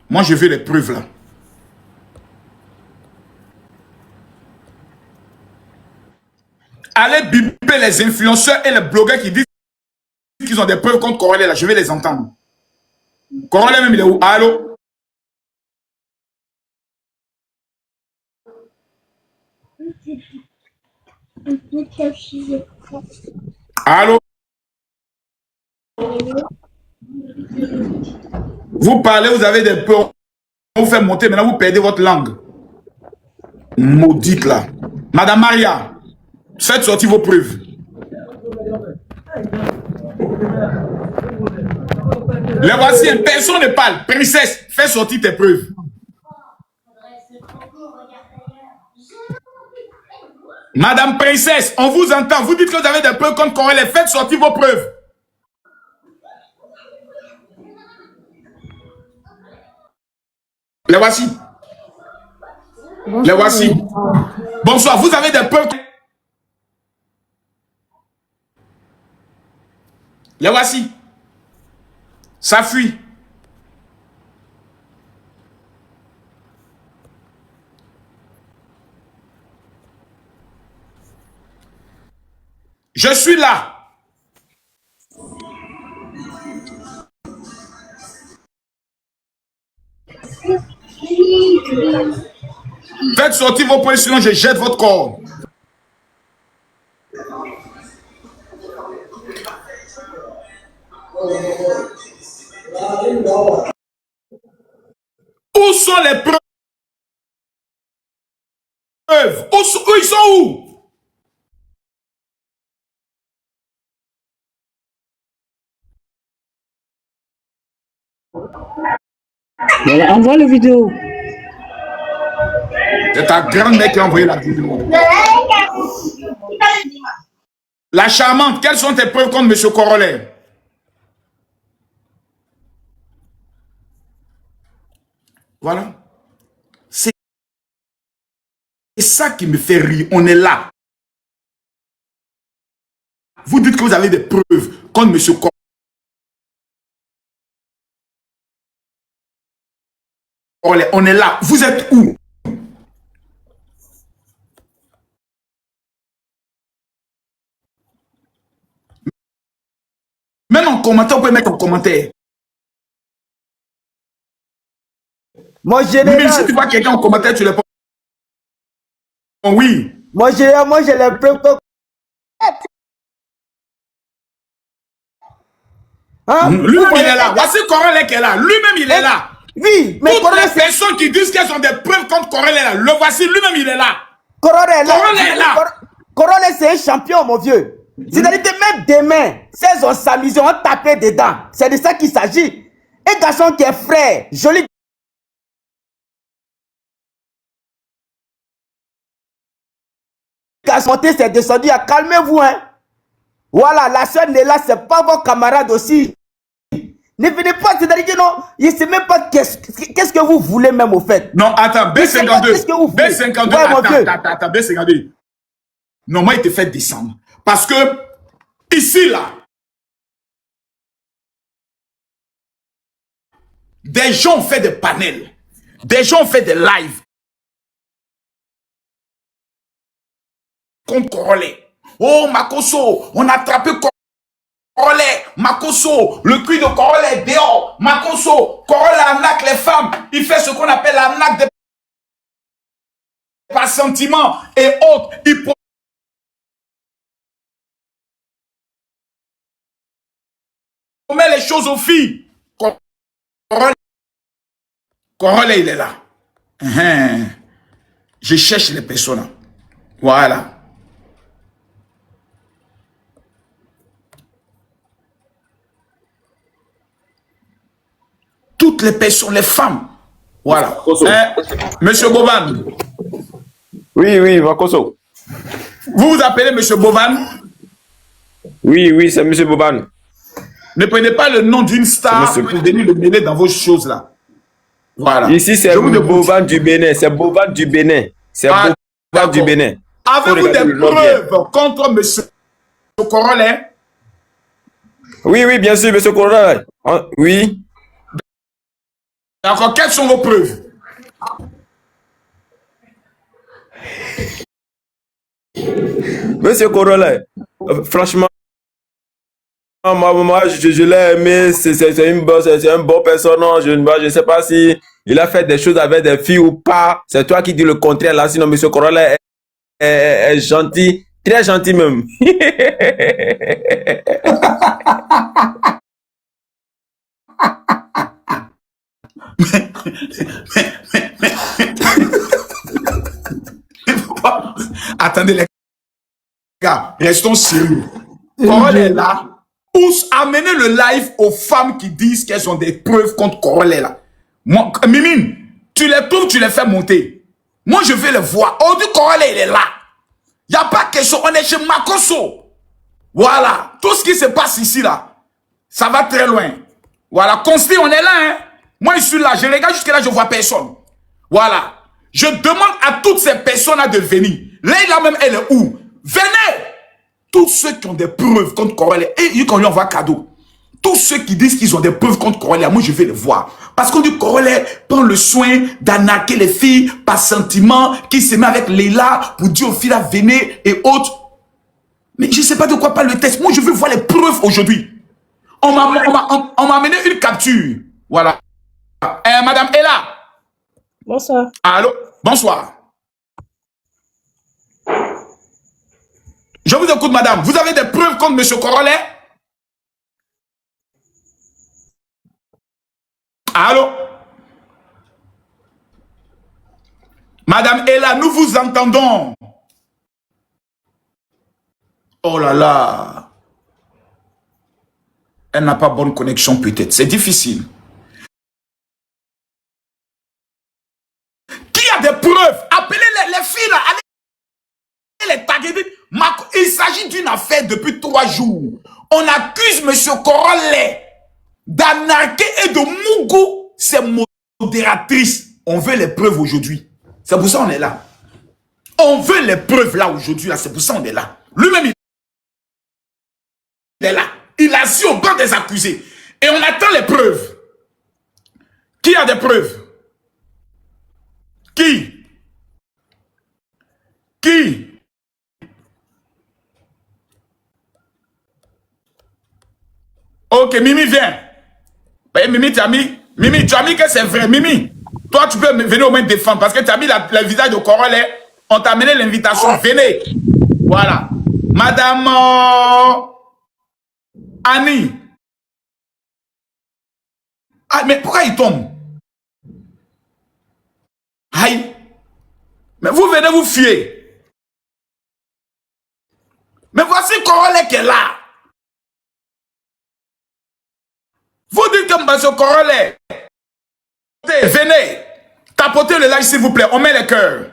Moi, je veux les preuves là. Allez biper les influenceurs et les blogueurs qui disent qu'ils ont des preuves contre Corolla là. Je vais les entendre. Corolla même, il est où? Allô? Allô? Vous parlez, vous avez des preuves. On vous fait monter, maintenant vous perdez votre langue. Maudite là. Madame Maria, faites sortir vos preuves. Les voici, personne ne parle. Princesse, fais sortir tes preuves. Madame Princesse, on vous entend. Vous dites que vous avez des preuves contre Corolla. Faites sortir vos preuves. Les voici. Bonsoir. Les voici. Bonsoir, vous avez des preuves. Les voici. Ça fuit. Je suis là. Faites sortir vos preuves, sinon je jette votre corps. Où sont les preuves? Où ils sont où? Voilà, envoie la vidéo. C'est ta grand-mère qui a envoyé la vidéo. La charmante, quelles sont tes preuves contre M. Corolla? Voilà. C'est ça qui me fait rire. On est là. Vous dites que vous avez des preuves contre M. Corolla. On est là. Vous êtes où? Même en commentaire, vous pouvez mettre en commentaire. Moi, général. Si tu vois quelqu'un en commentaire, tu réponds. Oui. Moi, général, moi, j'ai les preuves. Hein? Lui-même, il est là. Voici Corolla qui est là. Lui-même, il est là. Oui, mais toutes les personnes qui disent qu'elles ont des preuves contre Corolla là, le voici, lui-même, il est là. Corolla est là. Corolla, c'est un champion, mon vieux. C'est-à-dire que même demain, s'ils ont s'amusé, on tapé dedans. C'est de ça qu'il s'agit. Un garçon qui est frère, joli. Garçon, c'est descendu. Calmez-vous, hein. Voilà, la soeur n'est là, c'est pas vos camarades aussi. Ne venez pas, c'est-à-dire que non, il ne sait même pas qu'est-ce que vous voulez même au fait. Non, attends, B52. B52, ouais, attends, B52. Non, moi, il te fait descendre. Parce que, ici, là, des gens ont fait des panels. Des gens ont fait des lives. Contre Corolla. Oh, Makosso, on a attrapé Corolla. Makosso, le cul de Corolla est dehors. Makosso, Corolla arnaque les femmes. Il fait ce qu'on appelle l'arnaque des par sentiment et autres. Il promet les choses aux filles. Corolla, il est là. Je cherche les personnes. Voilà. Toutes les personnes, les femmes. Voilà. Monsieur Bovan. Oui, oui, Vakoso. Vous vous appelez Monsieur Bovan? Oui, oui, c'est Monsieur Boban. Ne prenez pas le nom d'une star pour venir le mêler dans vos choses là. Voilà. Ici, c'est Boban du Bénin. C'est Boban du Bénin. C'est Boban du Bénin. Avez-vous des preuves contre Monsieur Corolla? Oui, oui, bien sûr, Monsieur Corolla. Oui. D'accord, quelles sont vos preuves? Monsieur Corolla, franchement, moi je l'ai aimé, c'est un bon personnage. Je ne sais pas si il a fait des choses avec des filles ou pas. C'est toi qui dis le contraire là, sinon Monsieur Corolla est gentil, très gentil même. Attendez les gars, restons sérieux. Corolla est là. Amenez le live aux femmes qui disent qu'elles ont des preuves contre Corolla là. Moi, Mimine, tu les trouves, tu les fais monter. Moi, je vais les voir. Aujourd'hui, Corolla, il est là. Il n'y a pas question. On est chez Makosso. Voilà. Tout ce qui se passe ici, là, ça va très loin. Voilà. Consti, on est là. Hein? Moi, je suis là. Je regarde jusqu'à là, je ne vois personne. Voilà. Je demande à toutes ces personnes-là de venir. Là même, elle est où? Venez! Tous ceux qui ont des preuves contre Corolla, et qu'on lui envoie cadeau. Tous ceux qui disent qu'ils ont des preuves contre Corolla, moi je vais les voir. Parce qu'on dit Corolla prend le soin d'arnaquer les filles par sentiment, qui se met avec Leila pour dire aux filles là, venez et autres. Mais je ne sais pas de quoi parle le texte. Moi je veux voir les preuves aujourd'hui. On m'a amené une capture. Voilà. Madame Ella. Bonsoir. Allô? Bonsoir. Je vous écoute, madame. Vous avez des preuves contre M. Corolla? Allô? Madame Ella, nous vous entendons. Oh là là. Elle n'a pas bonne connexion peut-être. C'est difficile. Qui a des preuves? Appelez les filles là. Allez les taguer. Il s'agit d'une affaire depuis 3 jours. On accuse M. Corolla d'anarquer et de Mougou, ses modératrices. On veut les preuves aujourd'hui. C'est pour ça qu'on est là. On veut les preuves là aujourd'hui. C'est pour ça qu'on est là. Lui-même, il est là. Il a assis au banc des accusés. Et on attend les preuves. Qui a des preuves? Qui? Qui? Ok, Mimi, viens. Mimi, tu as mis que c'est vrai. Mimi, toi, tu peux venir au moins défendre parce que tu as mis le visage de Corolla. On t'a amené l'invitation. Venez. Voilà. Madame Annie. Ah, mais pourquoi il tombe? Aïe. Mais vous venez vous fier. Mais voici Corolla qui est là. Vous dites que M. Corolla, venez, tapotez le live s'il vous plaît, on met les cœurs.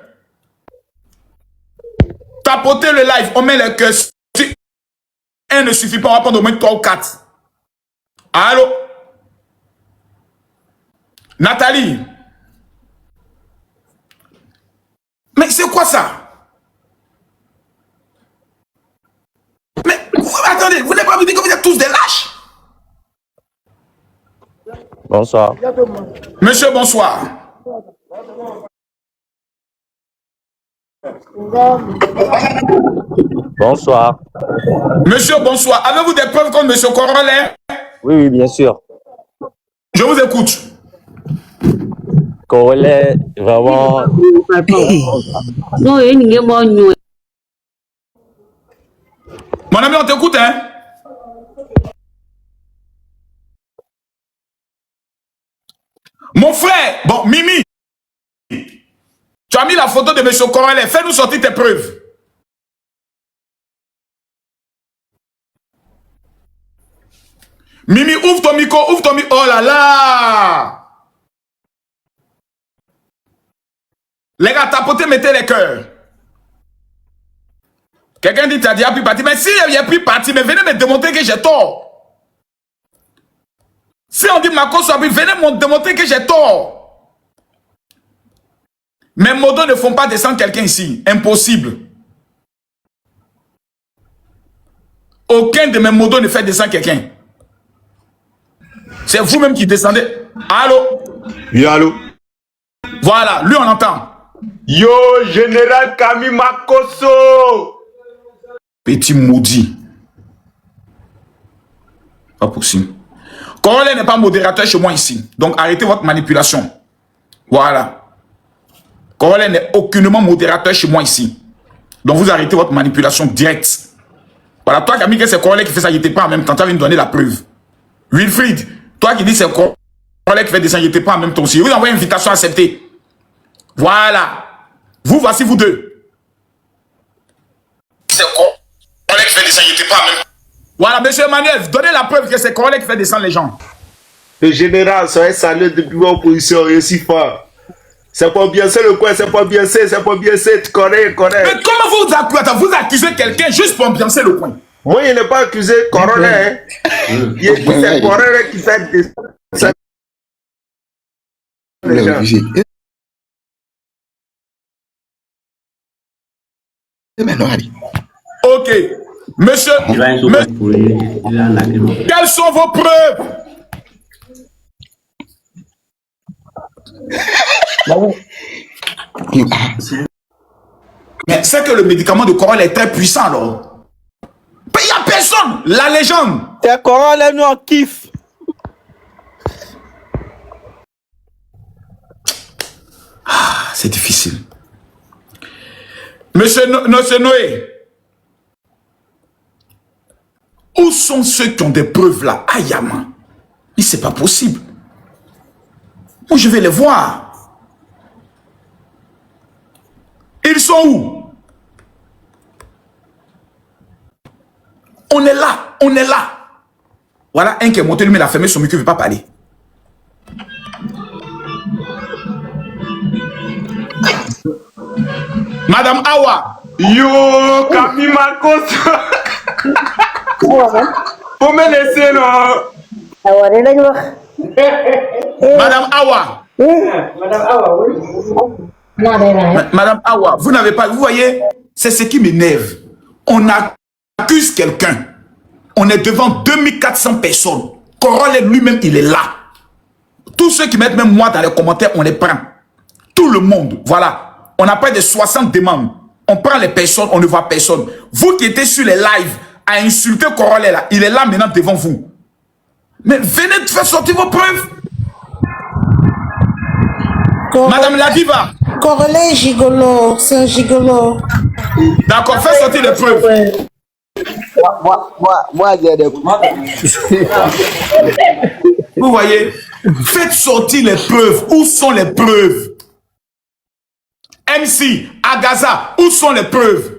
Tapotez le live, on met les cœurs. Si un ne suffit pas, on va prendre au moins 3 ou 4. Allô? Nathalie? Mais c'est quoi ça? Mais attendez, vous n'avez pas me dire que vous êtes tous des lâches? Bonsoir. Monsieur, bonsoir. Bonsoir. Monsieur, bonsoir. Avez-vous des preuves contre M. Corolla? Oui, oui, bien sûr. Je vous écoute. Corolla, vraiment. Mon ami, on t'écoute, hein? Mon frère, bon, Mimi, tu as mis la photo de M. Corolla. Fais-nous sortir tes preuves. Mimi, ouvre ton micro, ouvre ton micro. Oh là là! Les gars, tapotez, mettez les cœurs. Quelqu'un dit, tu as déjà pu partir. Mais s'il n'y a plus parti, mais venez me démontrer que j'ai tort. Si on dit Makosso, venez me démontrer que j'ai tort. Mes modos ne font pas descendre quelqu'un ici. Impossible. Aucun de mes modos ne fait descendre quelqu'un. C'est vous-même qui descendez. Allô? Oui, allô? Voilà, lui on entend. Yo, général Kami Makoso! Petit maudit. Pas possible. Corollaire n'est pas modérateur chez moi ici. Donc arrêtez votre manipulation. Voilà. Corollaire n'est aucunement modérateur chez moi ici. Donc vous arrêtez votre manipulation directe. Voilà, toi qui as mis que c'est Corollaire qui fait ça, il n'était pas en même temps. Tu vas me donner la preuve. Wilfried, toi qui dis c'est Corollaire qui fait descendre, il n'était pas en même temps aussi. Je vous envoie une invitation acceptée. Voilà. Vous, voici vous deux. C'est Corollaire qui fait descendre, il n'était pas en même temps. Voilà, monsieur Emmanuel, donnez la preuve que c'est Corollaire qui fait descendre les gens. Le général, soyez salué depuis mon position, réussi fort. C'est pas bien, c'est le coin, c'est pas bien, c'est pas bien, c'est correct. Mais comment vous accusez quelqu'un juste pour ambiancer le coin? Moi, il n'est pas accusé Corollaire. Il dit c'est Corollaire qui fait descendre les gens. Ok. Monsieur, quelles sont vos preuves? Mais c'est que le médicament de Corollaire est très puissant alors. Il n'y a personne. La légende. C'est Corollaire, nous on kiffe. C'est difficile. Monsieur Noé. Où sont ceux qui ont des preuves là? Ayama. Mais c'est pas possible. Moi, je vais les voir. Ils sont où? On est là. On est là. Voilà un qui est monté, lui, il a fermé son micro, il ne veut pas parler. Madame Awa. Yo, Kami Makoso! Faut me laisser, non? Madame Awa. Madame Awa, vous n'avez pas... Vous voyez, c'est ce qui m'énerve. On accuse quelqu'un. On est devant 2400 personnes. Corollaire lui-même, il est là. Tous ceux qui mettent même moi dans les commentaires, on les prend. Tout le monde, voilà. On a près de 60 demandes. On prend les personnes, on ne voit personne. Vous qui étiez sur les lives à insulter Corollaire, là, il est là maintenant devant vous. Mais venez de faire sortir vos preuves. Madame Ladiva. Corollaire gigolo, c'est un gigolo. D'accord, faites sortir les preuves. Moi, j'ai des Vous voyez, faites sortir les preuves. Où sont les preuves? MC, Agaza, où sont les preuves?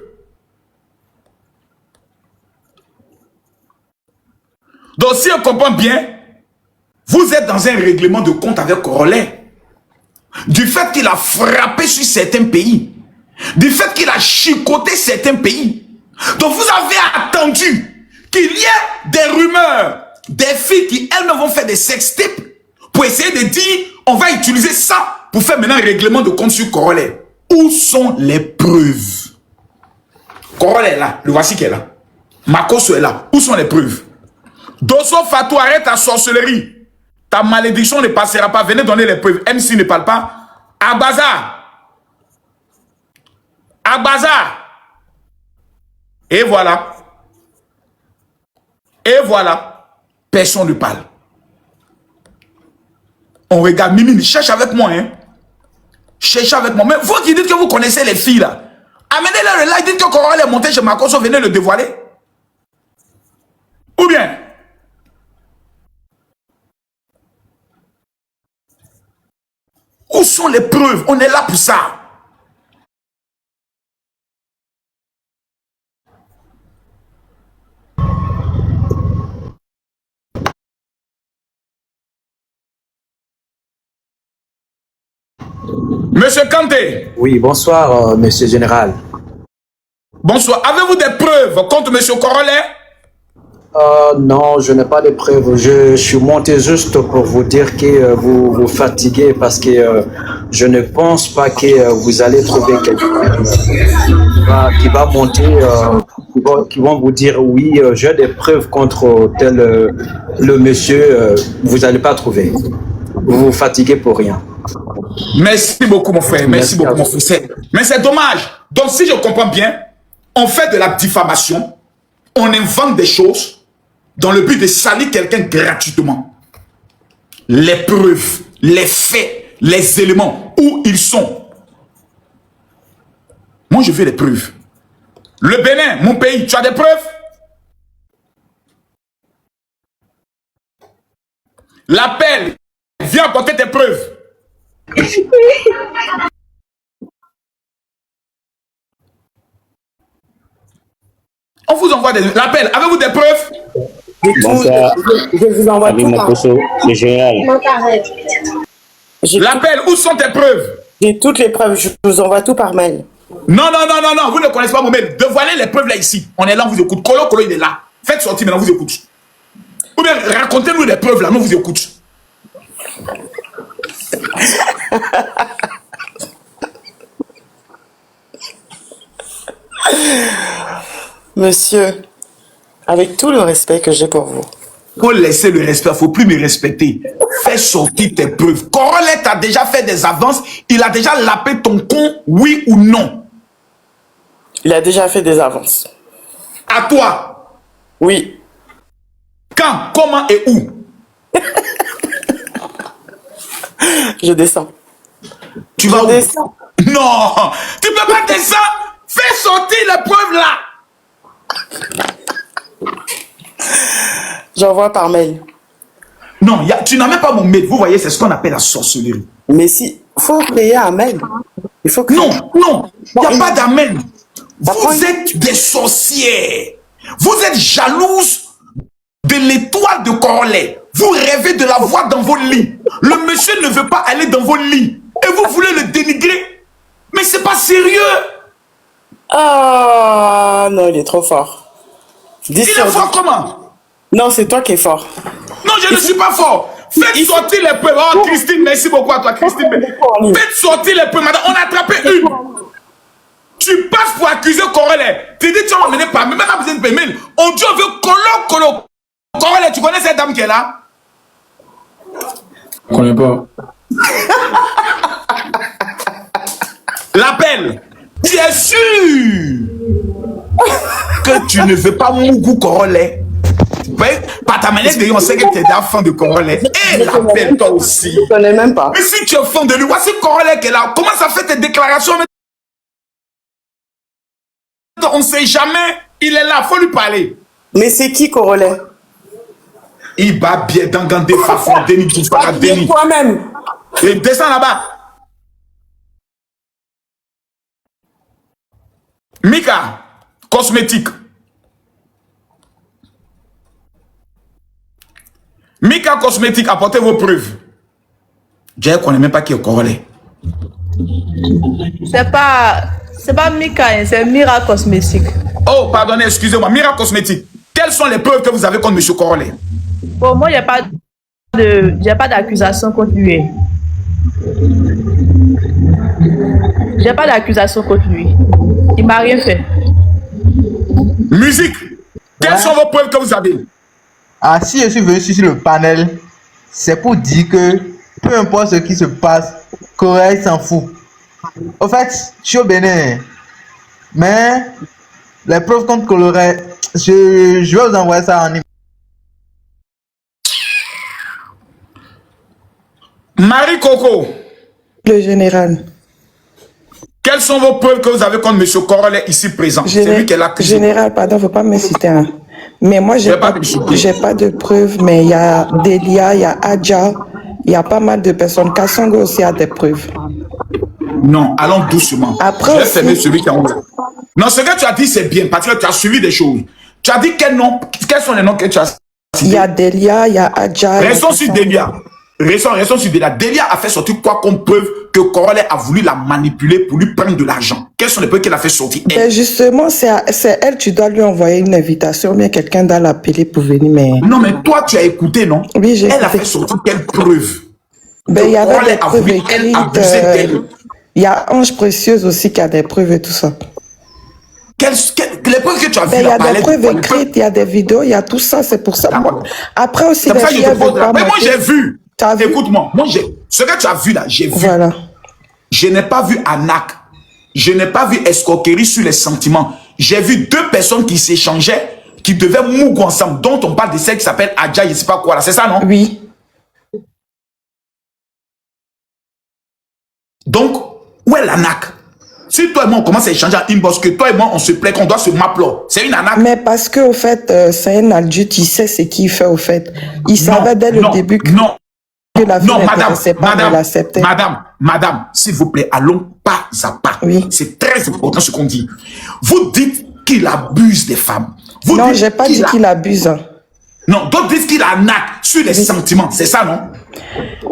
Donc si on comprend bien, vous êtes dans un règlement de compte avec Corollaire. Du fait qu'il a frappé sur certains pays. Du fait qu'il a chicoté certains pays. Donc vous avez attendu qu'il y ait des rumeurs, des filles qui elles-mêmes vont faire des sextapes pour essayer de dire on va utiliser ça pour faire maintenant un règlement de compte sur Corollaire. Où sont les preuves? Corollaire est là, le voici qui est là. Makoso est là. Où sont les preuves? Dosso Fatou, arrête ta sorcellerie. Ta malédiction ne passera pas. Venez donner les preuves. MC ne parle pas. Agbaza. Agbaza. Et voilà. Et voilà. Personne ne parle. On regarde. Mimi, cherche avec moi. Hein. Cherche avec moi. Mais vous qui dites que vous connaissez les filles là. Amenez-les le like. Dites que Corollaire est monté chez Makoso. Venez le dévoiler. Ou bien. Où sont les preuves? On est là pour ça. Monsieur Kanté. Oui, bonsoir, monsieur général. Bonsoir. Avez-vous des preuves contre monsieur Corollaire? Non, je n'ai pas de preuves. Je suis monté juste pour vous dire que vous vous fatiguez parce que je ne pense pas que vous allez trouver quelqu'un qui va monter, qui vont vous dire oui, j'ai des preuves contre tel le monsieur. Vous n'allez pas trouver. vous fatiguez pour rien. Merci beaucoup, mon frère. Merci beaucoup, mon frère. Mais c'est dommage. Donc, si je comprends bien, on fait de la diffamation, on invente des choses dans le but de salir quelqu'un gratuitement. Les preuves, les faits, les éléments, où ils sont. Moi, je veux les preuves. Le Bénin, mon pays, tu as des preuves? L'appel, viens apporter tes preuves. On vous envoie l'appel. Avez-vous des preuves? Bonsoir. Je vous envoie Ami tout par Mokoso, le général. L'appel, où sont tes preuves? J'ai toutes les preuves, je vous envoie tout par mail. Non, non, non, non, non, vous ne connaissez pas mon mail. Dévoilez les preuves là ici. On est là, on vous écoute. Colo, Colo, il est là. Faites sortir maintenant, on vous écoute. Ou bien racontez-nous les preuves là, nous on vous écoute. Monsieur, avec tout le respect que j'ai pour vous, Faut laisser le respect, il ne faut plus me respecter. Fais sortir tes preuves. Corolette a déjà fait des avances, il a déjà lapé ton con, oui ou non? il a déjà fait des avances. À toi. Oui. Quand, comment et où? Je descends. Tu vas Je où? descends. Non, tu ne peux pas descendre. Fais sortir les preuves là. J'envoie par mail. Non, tu n'as même pas mon mail. Vous voyez, c'est ce qu'on appelle la sorcellerie. Mais si, faut créer un mail. Il faut créer. Non, non, il n'y a pas d'amen. Vous êtes des sorcières. Vous êtes jalouses de l'étoile de Corollet. Vous rêvez de la voir dans vos lits. Le monsieur ne veut pas aller dans vos lits. Et vous voulez le dénigrer. Mais c'est pas sérieux. Ah non, il est trop fort. Il est fort comment? Non, c'est toi qui es fort. Non, je ne suis pas fort. Faites sortir les preuves. Oh, Christine, merci beaucoup à toi, Christine. Faites sortir les preuves, madame. On a attrapé une. Tu passes pour accuser Corollet. Tu dis, tu vas m'emmener par mail. Même pas besoin de payer. On dit, on veut Colo. Corollet, tu connais cette dame qui est là? Je connais pas. L'appel. Tu es sûr que tu ne veux pas Mougou Corollet? Par ta manière de dire, on sait que tu es fan de Corollet. Et l'appel, toi aussi. Je ne connais même pas. Mais si tu es fan de lui, voici Corollet qui est là. Comment ça fait tes déclarations? On ne sait jamais. Il est là, il faut lui parler. Mais c'est qui Corollet? Il bat bien dans Gandé, Fafon, Denis, Toufara, Denis. Toi-même. Et descends là-bas. Mika, cosmétique. Mika Cosmétique, apportez vos preuves. Je ne connais même pas qui est Corollet. C'est pas Mika, hein, c'est Mira Cosmétique. Oh, pardonnez, excusez-moi. Mira Cosmétique. Quelles sont les preuves que vous avez contre M. Corollet? Bon, moi, il n'y a pas d'accusation contre lui. J'ai pas d'accusation contre lui. Il m'a rien fait. Musique. Quelles sont vos preuves que vous avez? Ah, si je suis venu sur le panel, c'est pour dire que peu importe ce qui se passe, Corollet s'en fout. Au fait, je suis au Bénin, mais les preuves contre Corollet, je vais vous envoyer ça en email. Marie Coco. Le général. Quelles sont vos preuves que vous avez contre M. Corollet ici présent? C'est lui qui est là. Général, pardon, faut pas m'inciter. Hein. Mais moi, j'ai pas de preuves, mais il y a Delia, il y a Adja, il y a pas mal de personnes. Kassongo aussi a des preuves. Non, allons doucement. Après je vais fermer celui qui a honte. Non, ce que tu as dit, c'est bien, parce que tu as suivi des choses. Tu as dit quels sont les noms que tu as cités? Il y a Delia, il y a Adja. Restons sur Delia. Restons sur Delia. Delia a fait sortir quoi comme preuve que Corollet a voulu la manipuler pour lui prendre de l'argent? Quelles sont les preuves qu'elle a fait sortir? Ben justement, c'est elle, tu dois lui envoyer une invitation, ou bien quelqu'un doit l'appeler pour venir. Mais... Non, mais toi, tu as écouté, non? Oui, j'ai écouté. Elle a fait sortir quelle preuve? Ben, il y avait des preuves écrites. Il y a Ange Précieuse aussi qui a des preuves et tout ça. Les preuves que tu as vues, il y a des preuves écrites, il y a des vidéos, il y a tout ça, c'est pour ça. Après aussi, moi j'ai vu. T'as vu? Écoute-moi, moi, ce que tu as vu là, j'ai vu. Voilà. Je n'ai pas vu arnaque. Je n'ai pas vu escroquerie sur les sentiments. J'ai vu deux personnes qui s'échangeaient, qui devaient mourir ensemble, dont on parle de celle qui s'appelle Adja, je ne sais pas quoi là. C'est ça, non? Oui. Donc, où est l'arnaque? Si toi et moi, on commence à échanger en inbox, que toi et moi, on se plaît, qu'on doit se m'appeler, c'est une arnaque. Mais parce que, au fait, c'est un adulte, il sait ce qu'il fait, au fait. Il savait dès le début que la fille n'intéressait pas, mais l'acceptait. Madame, s'il vous plaît, allons pas à pas. Oui. C'est très important ce qu'on dit. Vous dites qu'il abuse des femmes. Vous non, dites j'ai pas dit qu'il abuse. Non, d'autres disent qu'il arnaque sur les sentiments. C'est ça, non?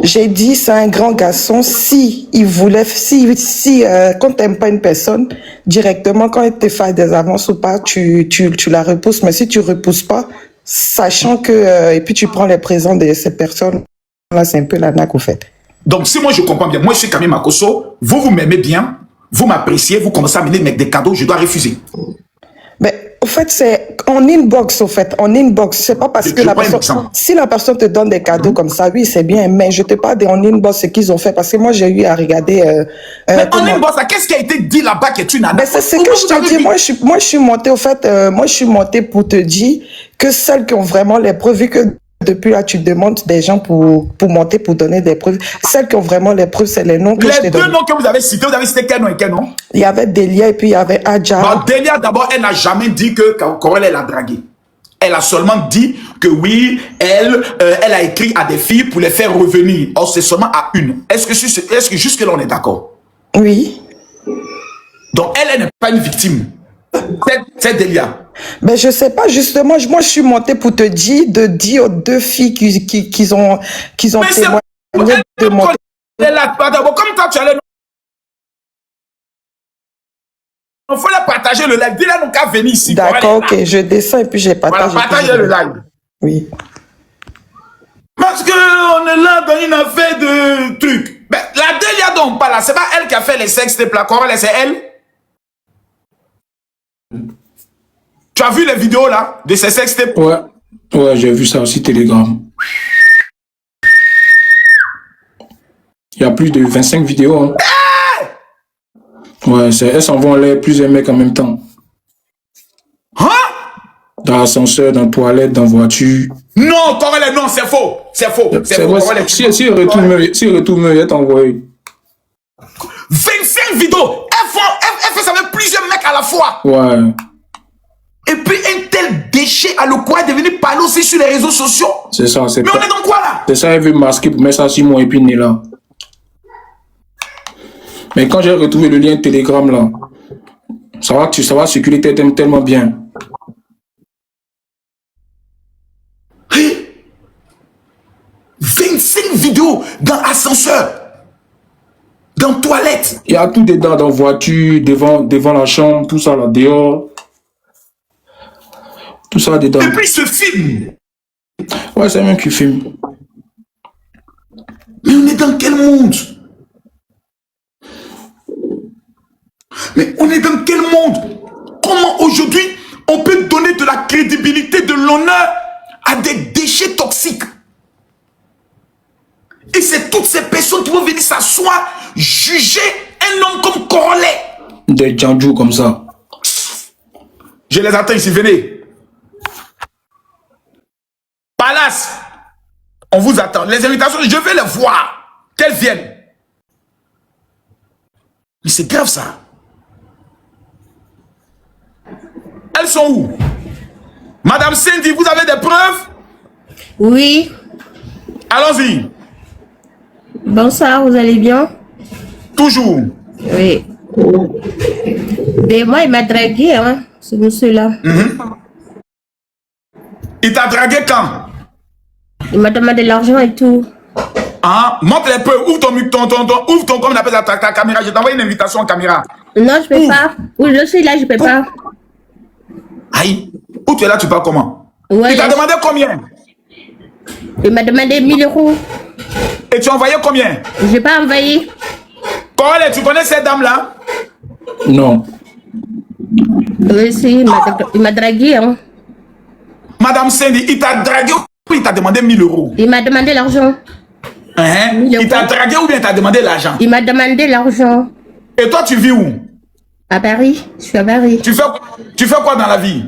J'ai dit, c'est un grand garçon. Si il voulait, quand t'aimes pas une personne, directement, quand il te fait des avances ou pas, tu la repousses. Mais si tu repousses pas, sachant que, et puis tu prends les présents de ces personnes, là, c'est un peu l'arnaque, au fait. Donc, si moi je comprends bien, moi je suis Camille Makosso, vous m'aimez bien, vous m'appréciez, vous commencez à m'amener des cadeaux, je dois refuser. Mais au fait, c'est en inbox, au fait, en inbox. C'est pas parce que la personne, si la personne te donne des cadeaux comme ça, oui, c'est bien, mais je te parle en inbox ce qu'ils ont fait, parce que moi, j'ai eu à regarder. Mais en inbox, qu'est-ce qui a été dit là-bas qui est une arnaque? C'est ce que je te dis. Moi, je suis montée, au fait, moi, je suis montée pour te dire que celles qui ont vraiment les preuves, vu que depuis là, tu demandes des gens pour monter, pour donner des preuves. Celles qui ont vraiment les preuves, c'est les noms que je t'ai donnés. Les deux noms que vous avez cités quel nom et quel nom? Il y avait Delia et puis il y avait Adja. Non, Delia, d'abord, elle n'a jamais dit que Corel, elle a dragué. Elle a seulement dit que oui, elle a écrit à des filles pour les faire revenir. Or, c'est seulement à une. Est-ce que jusque-là, on est d'accord? Oui. Donc, elle n'est pas une victime. C'est Delia. Mais je sais pas, justement, moi je suis montée pour te dire, de dire aux deux filles qu'ils ont témoigné de monter. Comme toi, tu allais. Il faut la partager le live. Dis-la nous qu'à venir ici. D'accord, ok, je descends et puis j'ai partagé. Voilà, partagez le live. Oui. Parce qu'on est là dans une affaire de trucs. Mais la Delia dont on parle là, c'est pas elle qui a fait les sextapes, la Corel, c'est elle. Tu as vu les vidéos là de ces sextapes? Ouais, j'ai vu ça aussi, Telegram. Il y a plus de 25 vidéos. Hein. Ouais, elles s'en vont aller plusieurs mecs en même temps. Hein? Dans l'ascenseur, dans la toilette, dans la voiture. Non, Corel, non, c'est faux. C'est faux. C'est faux. Vrai, si le retour me est envoyé. 25 vidéos. Elle fait ça avec plusieurs mecs à la fois. Ouais. Et puis un tel déchet a le courage de venir parler aussi sur les réseaux sociaux. C'est ça, c'est mais on est dans quoi là? C'est ça, elle veut masquer pour mettre ça sur mon épine là. Mais quand j'ai retrouvé le lien Telegram là, ça va circuler tellement bien. Hey, 25 vidéos dans l'ascenseur, dans la toilette. Il y a tout dedans, dans la voiture, devant la chambre, tout ça là, dehors. Tout ça dedans. Et puis ce film. Ouais, c'est même qui filme. Mais on est dans quel monde? Mais on est dans quel monde? Comment aujourd'hui on peut donner de la crédibilité, de l'honneur à des déchets toxiques? Et c'est toutes ces personnes qui vont venir s'asseoir, juger un homme comme Corolet. Des djandjous comme ça. Je les attends ici, venez. Palace, on vous attend. Les invitations, je vais les voir. Qu'elles viennent. Mais c'est grave ça. Elles sont où? Madame Cindy, vous avez des preuves? Oui. Allons-y. Bonsoir, vous allez bien? Toujours. Oui. Mais moi, il m'a dragué, hein, ce monsieur-là. Il t'a dragué quand? Il m'a demandé l'argent et tout. Ah, montre les preuves. Ouvre ton, comme on appelle ta caméra. Je t'envoie une invitation en caméra. Non, je peux pas. Où je suis là, je peux pas. Aïe. Où tu es là, tu parles comment? Ouais, il t'a demandé combien? Il m'a demandé 1000 €. Et tu as envoyé combien? Je n'ai pas envoyé. Corel, tu connais cette dame-là? Non. Oui, si, il m'a dragué. Hein. Madame Cindy, il t'a dragué ou il t'a demandé 1000 €? Il m'a demandé l'argent. Il t'a dragué ou bien t'a demandé l'argent? Il m'a demandé l'argent. Et toi, tu vis où? À Paris. Je suis à Paris. Tu fais quoi dans la vie?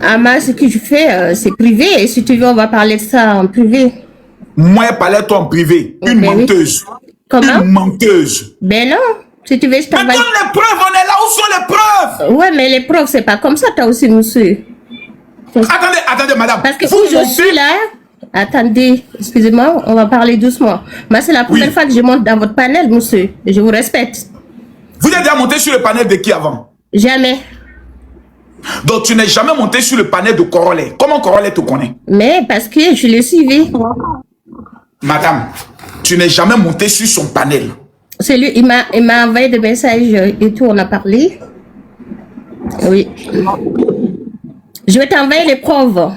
Ah, moi, ce que je fais, c'est privé. Et si tu veux, on va parler de ça en privé. Moi, parle-toi en privé. Une menteuse. Comment? Une menteuse. Ben non. Si tu veux, je t'envoie. Mais donne les preuves, on est là. Où sont les preuves? Ouais, mais les preuves, c'est pas comme ça, toi aussi, monsieur. Attendez, madame. Parce que où je suis là, attendez, excusez-moi, on va parler doucement. Moi, c'est la première fois que je monte dans votre panel, monsieur. Je vous respecte. Vous êtes déjà monté sur le panel de qui avant? Jamais. Donc, tu n'es jamais monté sur le panel de Corolet. Comment Corolet te connaît? Mais parce que je l'ai suivi. Madame, tu n'es jamais monté sur son panel. C'est lui, il m'a envoyé des messages et tout, on a parlé. Oui. Je vais t'envoyer les preuves.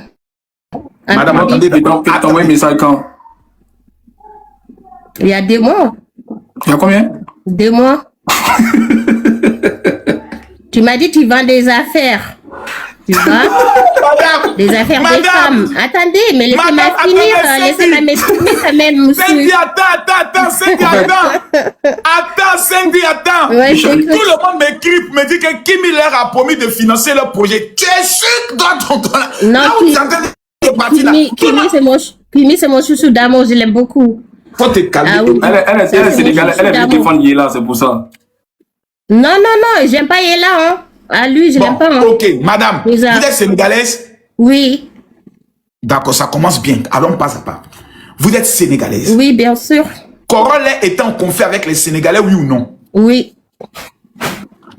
Madame, attendez, tu t'as envoyé un message quand? Il y a 2 mois. Il y a combien? 2 mois. Tu m'as dit tu vends des affaires. Tu vois? Des affaires des femmes. Attendez, mais laissez-moi finir. Laissez-moi m'exprimer quand même, monsieur. Cindy, attends, Cindy, attends, Cindy, attends. Ouais, tout le monde m'écrit, me dit que Kim Miller a promis de financer leur projet. Tu es sûr que toi, non, là où tu es en train de partir là. Kimi, c'est mon chouchou d'amour, je l'aime beaucoup. Faut te calmer. Ah, oui. Elle est sénégalaise, elle est venue défendre Yéla, c'est pour ça. Non, j'aime pas Yéla, hein. À lui, je l'aime pas. Hein. Ok, madame, vous êtes sénégalaise? Oui. D'accord, ça commence bien. Allons pas à pas. Vous êtes sénégalaise? Oui, bien sûr. Corolet était en conflit avec les Sénégalais, oui ou non? Oui.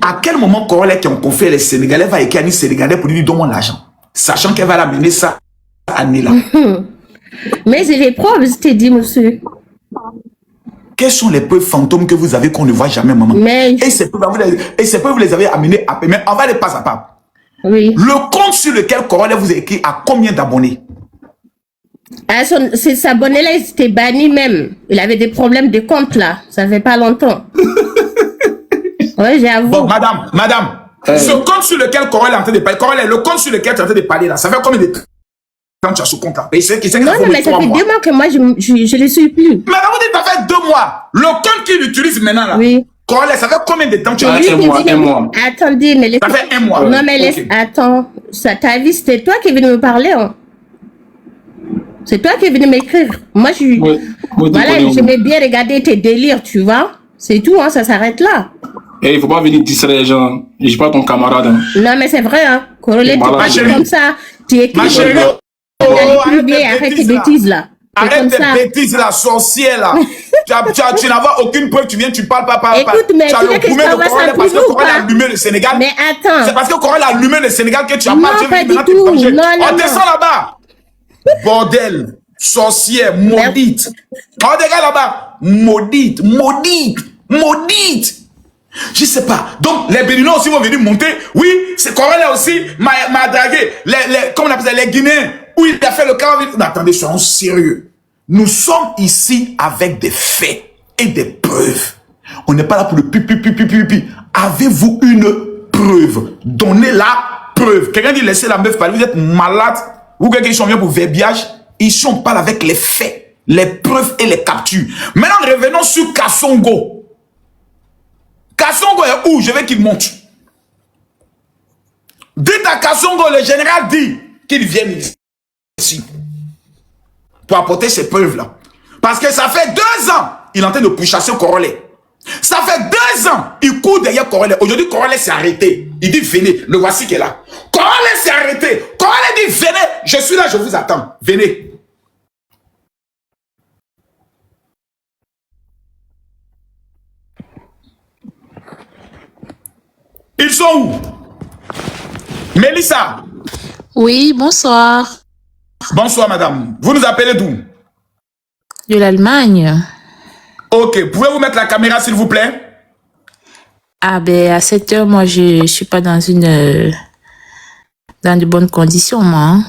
À quel moment Corolet qui est en conflit avec les Sénégalais va écrire à une Sénégalais pour lui dire donne-moi l'argent, sachant qu'elle va l'amener ça à Nila? Mais j'ai les preuves, je t'ai dit, monsieur. Quelles sont les preuves fantômes que vous avez qu'on ne voit jamais, maman? Mais... Et ces preuves, vous les avez amenées à paix. Mais on va les pas à pas. Oui. Le compte sur lequel Corolet vous a écrit a combien d'abonnés? Ces abonnés-là, ils étaient bannis même. Il avait des problèmes de compte là. Ça fait pas longtemps. Oui, j'avoue. Bon, madame, ce compte sur lequel Corolet est en train de parler, Corolet, le compte sur lequel tu es en train de parler là, ça fait combien de temps tu as ce compte là? Non, mais ça fait 2 mois que moi, je le suis plus. Madame, vous dites, ça fait 2 mois. Le compte qu'il utilise maintenant là. Oui. Corolet, ça fait combien de temps tu as? Un mois. Attendez, mais laisse... Ça fait 1 mois. Non, mais laisse... Okay. Attends. Ta vie, c'était toi qui es venu me parler. Hein. C'est toi qui es venu m'écrire. Moi, voilà, j'aimais bien regarder tes délires, tu vois. C'est tout, hein, ça s'arrête là. Et il faut pas venir distraire les gens. Je suis pas ton camarade. Hein. Non, mais c'est vrai, hein. Corolet, tu parles comme ça. Tu écris. Ma chérie. Arrête tes bêtises là. Arrête tes bêtises là, sorcière là. Tu n'as aucune preuve, tu viens, tu parles pas. Écoute, mais tu veux que je t'envoie ça parce que ou Corolet a pas? allumé le Sénégal. Mais attends. C'est parce que Corolet a allumé le Sénégal que tu as Non, pas du tout. Non. On descend là-bas. Bordel, sorcière, maudite. On regarde là-bas. Maudite. Je sais pas. Donc, les Béninois aussi vont venir monter. Oui, c'est Corolet aussi m'a dragué. Comment on appelle ça, les Guinéens. Où il a fait le cas. Non, attendez, soyons sérieux. Nous sommes ici avec des faits et des preuves. On n'est pas là pour le pipi. Avez-vous une preuve? Donnez la preuve. Quelqu'un dit laissez la meuf parler. Vous êtes malade. Ou quelqu'un qui sont bien pour verbiage. Ici, on parle avec les faits, les preuves et les captures. Maintenant, revenons sur Kassongo. Kassongo est où? Je veux qu'il monte. Dites à Kassongo, le général dit qu'il vienne ici pour apporter ces preuves-là. Parce que ça fait 2 ans, il est en train de pourchasser Corolet. Ça fait 2 ans, il court derrière Corolet. Aujourd'hui, Corolet s'est arrêté. Il dit, venez, le voici qui est là. Corolet s'est arrêté. Corolet dit, venez, je suis là, je vous attends. Venez. Ils sont où? Mélissa. Oui, bonsoir. Bonsoir, madame. Vous nous appelez d'où? De l'Allemagne. Ok, pouvez-vous mettre la caméra, s'il vous plaît? Ah ben, à cette heure, moi, je suis pas dans de bonnes conditions, moi. Hein.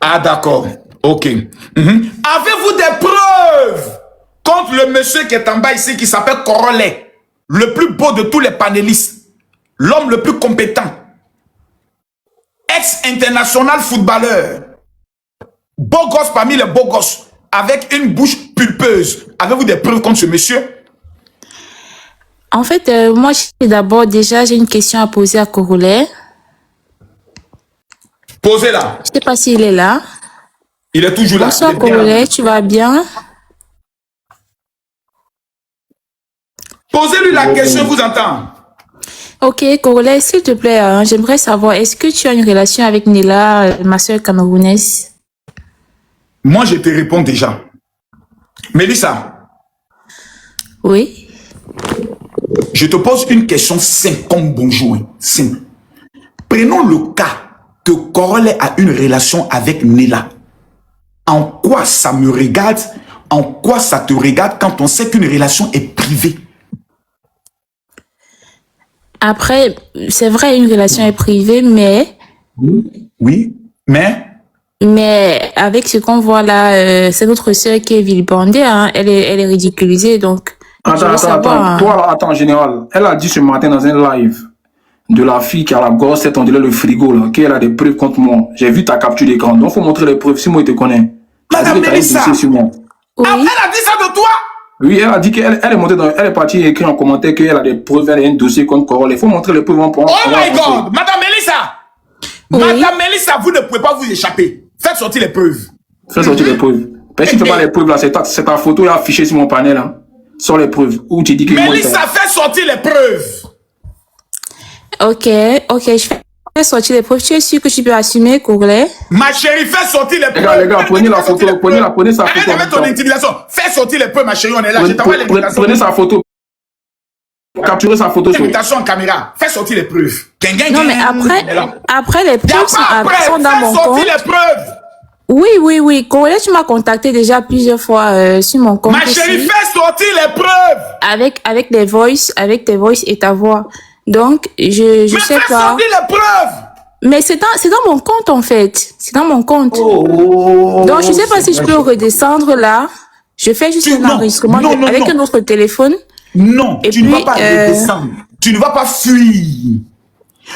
Ah, d'accord. Ok. Avez-vous des preuves contre le monsieur qui est en bas ici, qui s'appelle Corolet, le plus beau de tous les panélistes, l'homme le plus compétent, ex-international footballeur, beau gosse parmi les beaux gosses, avec une bouche pulpeuse. Avez-vous des preuves contre ce monsieur? En fait, moi, d'abord, déjà, j'ai une question à poser à Corolet. Posez-la. Je sais pas s'il est là. Il est toujours là. Bonsoir, Corolet, tu vas bien? Posez-lui la question, vous entend. Ok, Corolet, s'il te plaît, j'aimerais savoir, est-ce que tu as une relation avec Nela, ma soeur camerounaise? Moi, je te réponds déjà. Mélissa. Oui. Je te pose une question simple comme bonjour. Simple. Prenons le cas que Corolet a une relation avec Nela. En quoi ça me regarde? En quoi ça te regarde quand on sait qu'une relation est privée? Après, c'est vrai, une relation est privée, mais... Oui, mais... Mais avec ce qu'on voit là, c'est notre sœur qui est vilipendée, hein, elle est ridiculisée, donc... Attends, général. Elle a dit ce matin dans un live de la fille qui a la grosse tête, on dirait le frigo, là, qu'elle a des preuves contre moi. J'ai vu ta capture d'écran, donc il faut montrer les preuves, si moi il te connaît. Madame Mélissa, oui. Elle a dit ça de toi? Oui, elle a dit qu'elle est montée elle est partie écrire en commentaire qu'elle a des preuves, elle a un dossier contre Corolet. Il faut montrer les preuves en point. Oh my God, Madame Mélissa! Oui. Madame Mélissa, vous ne pouvez pas vous échapper. Faites sortir les preuves. Faites sortir les preuves. Mais si tu ne fais pas les preuves là, c'est ta photo est affichée sur mon panel. Hein. Sur les preuves. Où tu dis que Mélissa, fais sortir les preuves. Ok, je fais sortir les preuves. Tu es sûr que tu peux assumer, Corolet? Ma chérie, fais sortir les preuves. Les gars, prenez la photo, prenez sa photo. Arrête de mettre ton intimidation. Fais sortir les preuves, ma chérie, on est là. Je t'envoie l'invitation. Prenez sa photo. Capturez sa photo. Invitation en caméra. Fais sortir les preuves. Non, mais après les preuves sont dans mon compte. Sortir les preuves. Oui. Corolet, tu m'as contacté déjà plusieurs fois sur mon compte. Ma chérie, fais sortir les preuves. Avec tes voices et ta voix. Donc, je sais pas. Fais sortir les preuves. Mais c'est dans mon compte, en fait. C'est dans mon compte. Donc, je sais pas si je peux redescendre là. Je fais juste un enregistrement avec un autre téléphone. Non, tu ne vas pas redescendre. Tu ne vas pas fuir.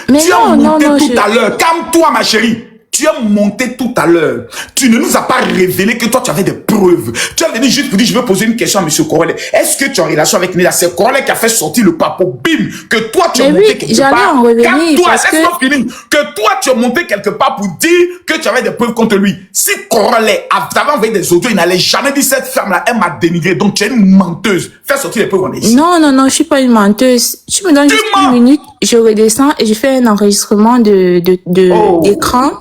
Mais tu as monté tout à l'heure. Calme-toi, ma chérie. Tu as monté tout à l'heure. Tu ne nous as pas révélé que toi, tu avais des preuves. Tu as venu juste pour dire, je veux poser une question à M. Corolet. Est-ce que tu es en relation avec Nela? C'est Corolet qui a fait sortir le papo. Bim! Que toi, tu as monté quelque part. J'allais en revenir parce que toi, tu as monté quelque part pour dire que tu avais des preuves contre lui. Si Corolet t'avait envoyé des audios, il n'allait jamais dire cette femme-là, elle m'a dénigré. Donc, tu es une menteuse. Fais sortir les preuves, on est ici. Non, je suis pas une menteuse. Tu me donnes juste une minute, je redescends et je fais un enregistrement d'écran.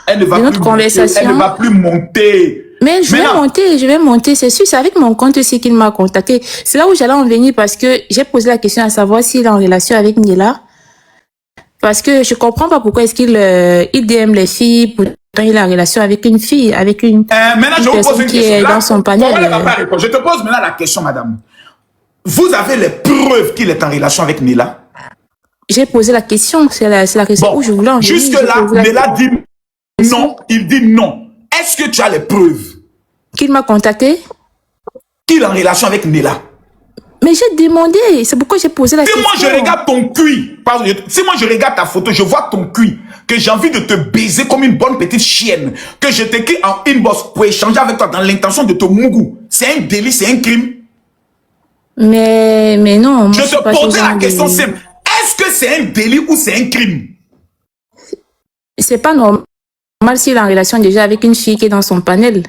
Elle ne va plus monter. Mais je vais monter, c'est sûr, c'est avec mon compte aussi qu'il m'a contacté. C'est là où j'allais en venir parce que j'ai posé la question à savoir s'il est en relation avec Nela. Parce que je comprends pas pourquoi est-ce qu'il DM les filles, pourtant il a en relation avec une fille, avec une maintenant, je vous pose une qui question. est dans son panel. Je te pose maintenant la question, madame. Vous avez les preuves qu'il est en relation avec Nela? J'ai posé la question, c'est la question où je voulais en venir. Jusque-là, Nela dit non, il dit non. Est-ce que tu as les preuves? Qu'il m'a contacté? Qu'il est en relation avec Nela. Mais j'ai demandé, c'est pourquoi j'ai posé la question. Si moi je regarde ton cuit, si moi je regarde ta photo, je vois ton cuit, que j'ai envie de te baiser comme une bonne petite chienne, que je t'écris en inbox pour échanger avec toi dans l'intention de te mougou, c'est un délit, c'est un crime? Mais non. Je te posais la question simple. Est-ce que c'est un délit ou c'est un crime? C'est pas normal s'il est en relation déjà avec une fille qui est dans son panel.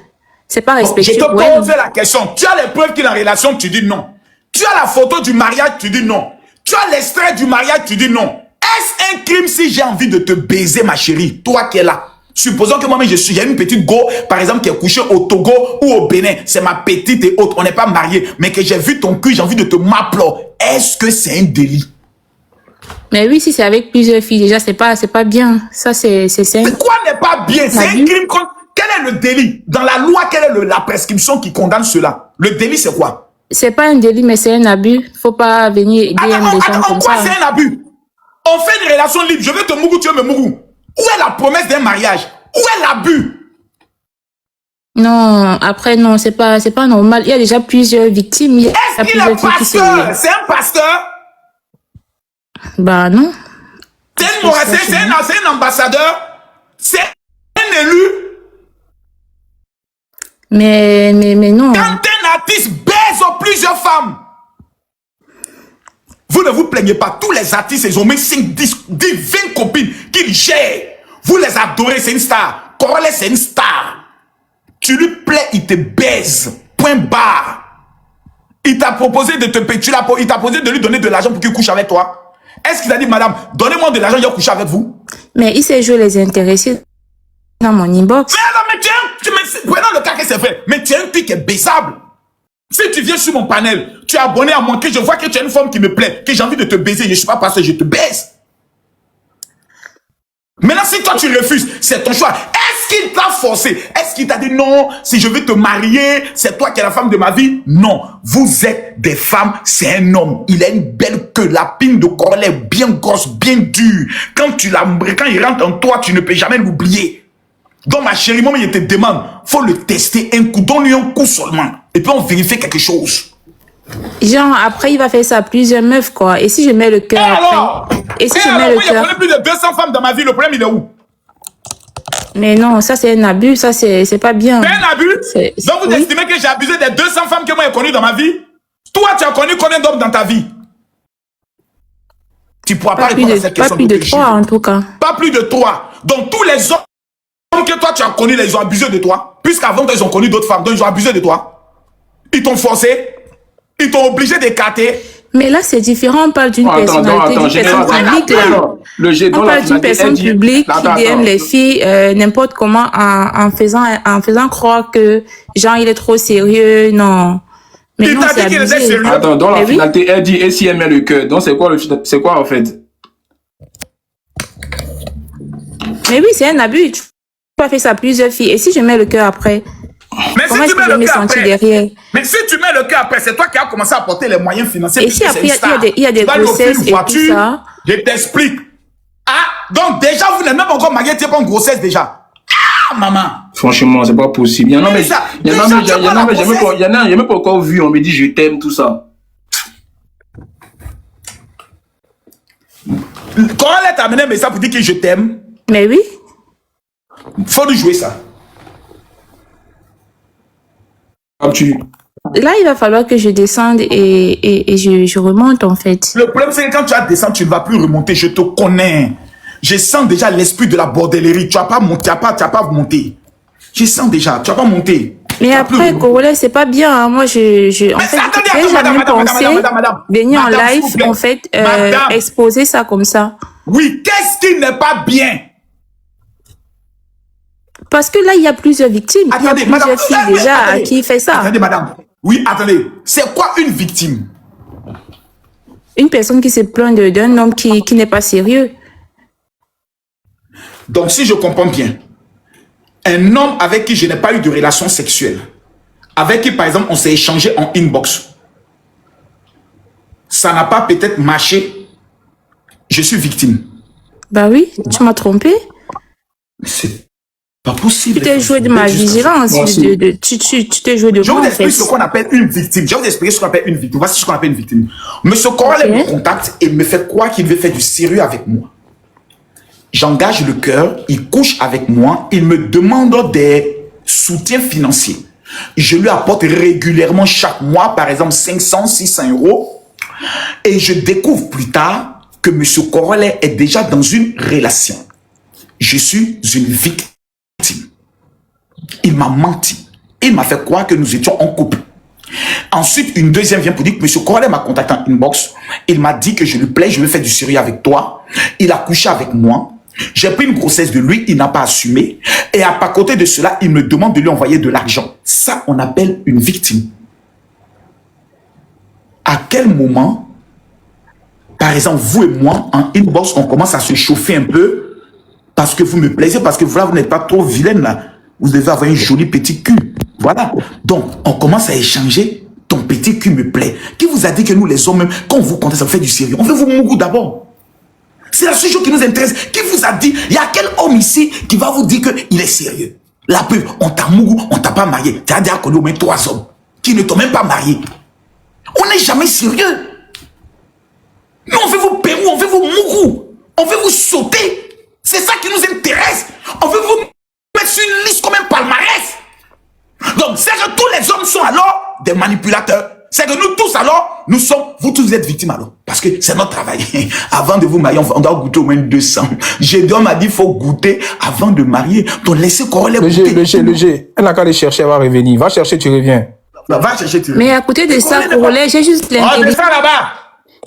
C'est pas respectueux. Je te posais la question. Tu as les preuves qu'il est en relation, tu dis non. Tu as la photo du mariage, tu dis non. Tu as l'extrait du mariage, tu dis non. Est-ce un crime si j'ai envie de te baiser, ma chérie, toi qui es là? Supposons que moi-même il y a une petite go, par exemple, qui est couchée au Togo ou au Bénin. C'est ma petite et autre. On n'est pas mariés. Mais que j'ai vu ton cul, j'ai envie de te m'applaudir. Est-ce que c'est un délit? Mais oui, si c'est avec plusieurs filles, déjà, c'est pas bien. Ça, c'est quoi n'est pas bien? C'est un crime contre... Quel est le délit? Dans la loi, quelle est la prescription qui condamne cela? Le délit, c'est quoi? C'est pas un délit, mais c'est un abus. Faut pas venir DM des gens comme ça. En quoi c'est un abus? On fait une relation libre. Je veux te mougou, tu veux me mougou. Où est la promesse d'un mariage? Où est l'abus? Non, après, non, c'est pas normal. Il y a déjà plusieurs victimes. Est-ce qu'il est pasteur? C'est un pasteur? Bah non. C'est un ambassadeur? C'est un élu? Mais non. Quand un artiste baise plusieurs femmes, vous ne vous plaignez pas. Tous les artistes, ils ont mis 5, 10, 20 copines qu'ils gèrent. Vous les adorez, c'est une star. Corolais, c'est une star. Tu lui plais, il te baise. Point barre. Il t'a proposé de te payer, il t'a proposé de lui donner de l'argent pour qu'il couche avec toi. Est-ce qu'il a dit, madame, donnez-moi de l'argent, je vais coucher avec vous? Mais il sait jouer les intéressés dans mon inbox. Mais prenons le cas que c'est fait. Mais tu es un truc qui est baisable. Si tu viens sur mon panel, tu es abonné à moi, que je vois que tu es une femme qui me plaît, que j'ai envie de te baiser, je ne suis pas passé, je te baise. Maintenant, si toi tu refuses, c'est ton choix. Est-ce qu'il t'a forcé? Est-ce qu'il t'a dit non, si je veux te marier, c'est toi qui es la femme de ma vie? Non. Vous êtes des femmes, c'est un homme. Il a une belle queue, la pine de Corolais bien grosse, bien dure. Quand il rentre en toi, tu ne peux jamais l'oublier. Donc ma chérie, moi, je te demande, faut le tester un coup, donne-lui un coup seulement. Et puis on vérifie quelque chose. Genre, après, il va faire ça à plusieurs meufs, quoi. Et si je mets le cœur après? Et si je mets le cœur? Il y a plus de 200 femmes dans ma vie, le problème, il est où? Mais non, ça, c'est un abus, ça, c'est pas bien. C'est un abus? Donc vous estimez que j'ai abusé des 200 femmes que moi j'ai connues dans ma vie? Toi, tu as connu combien d'hommes dans ta vie? Tu pourras pas répondre à cette question. Pas plus de 3, en tout cas. Pas plus de 3. Donc tous les hommes que toi, tu as connus, ils ont abusé de toi. Puisqu'avant, ils ont connu d'autres femmes, donc ils ont abusé de toi. Ils t'ont forcé. Ils t'ont obligé d'écarter. Mais là, c'est différent. On parle d'une personnalité, d'une personne publique. On parle d'une personne publique qui aime les filles n'importe comment en faisant croire que, genre, il est trop sérieux. Non. Mais il t'a dit qu'il était sérieux. Attends, dans la finalité, elle dit, et si elle met le cœur? Donc, c'est quoi en fait? Mais oui, c'est un abus. Tu peux pas faire ça à plusieurs filles. Et si je mets le cœur après? Mais si tu mets le cœur après, mais si tu mets le cœur après, c'est toi qui as commencé à apporter les moyens financiers. Et si après, il y a des grossesses et tout ça. Je t'explique. Ah, donc déjà, vous n'êtes même pas encore marié, tu n'es pas en grossesse déjà. Ah, maman. Franchement, c'est pas possible. Il y en a même pas encore vu, on me dit je t'aime, tout ça. Quand elle t'a amené un message pour dire que je t'aime. Mais oui. Faut lui jouer ça. Là, il va falloir que je descende et je remonte, en fait. Le problème, c'est que quand tu vas descendre, tu ne vas plus remonter. Je te connais. Je sens déjà l'esprit de la bordellerie. Tu n'as pas monté, tu n'as pas monté. Je sens déjà, tu n'as pas monté. Mais après, Corolais, c'est pas bien. Hein. Moi, en fait, j'ai jamais pensé venir en live, en fait, exposer ça comme ça. Oui, qu'est-ce qui n'est pas bien? Parce que là, il y a plusieurs victimes. Attendez, il y a plusieurs filles déjà qui fait ça. Attendez, madame. Oui, attendez. C'est quoi une victime? Une personne qui se plaint d'un homme qui n'est pas sérieux. Donc, si je comprends bien, un homme avec qui je n'ai pas eu de relation sexuelle, avec qui, par exemple, on s'est échangé en inbox, ça n'a pas peut-être marché, je suis victime. Bah oui, tu m'as trompé. C'est pas possible. Tu t'es joué de ma vigilance. Tu t'es joué de moi. Je vous explique ce qu'on appelle une victime. Je vais vous expliquer ce qu'on appelle une victime. Voici ce qu'on appelle une victime. Monsieur Corolais me contacte et me fait croire qu'il veut faire du sérieux avec moi. J'engage le cœur, il couche avec moi, il me demande des soutiens financiers. Je lui apporte régulièrement chaque mois, par exemple 500, 600 euros. Et je découvre plus tard que monsieur Corolais est déjà dans une relation. Je suis une victime. Il m'a menti. Il m'a fait croire que nous étions en couple. Ensuite, une deuxième vient pour dire que monsieur Corolais m'a contacté en inbox. Il m'a dit que je lui plais, je veux faire du sérieux avec toi. Il a couché avec moi. J'ai pris une grossesse de lui, il n'a pas assumé. Et à côté de cela, il me demande de lui envoyer de l'argent. Ça, on appelle une victime. À quel moment, par exemple, vous et moi, en inbox, on commence à se chauffer un peu parce que vous me plaisez, parce que vous n'êtes pas trop vilaine là. Vous devez avoir un joli petit cul. Voilà. Donc, on commence à échanger. Ton petit cul me plaît. Qui vous a dit que nous, les hommes, même, quand on vous conteste, ça vous fait du sérieux? On veut vous mourir d'abord. C'est la seule chose qui nous intéresse. Qui vous a dit? Il y a quel homme ici qui va vous dire qu'il est sérieux? La preuve, on t'a mouru, on t'a pas marié. Tu as déjà connu au moins 3 hommes qui ne t'ont même pas marié. On n'est jamais sérieux. Nous, on veut vous pérou, on veut vous mouru. On veut vous sauter. C'est ça qui nous intéresse. On veut vous mettre sur une liste comme un palmarès. Donc, cette des manipulateurs. C'est que nous tous alors, vous tous êtes victimes alors. Parce que c'est notre travail. Avant de vous marier, on doit goûter au moins 200. Gédéon m'a dit, il faut goûter avant de marier. Donc laissez Corollaire goûter. Le G. Elle n'a qu'à aller chercher, elle va revenir. Va chercher, tu reviens. Va chercher, tu reviens. Mais à côté de ça, Corollaire, j'ai juste l'intelligence.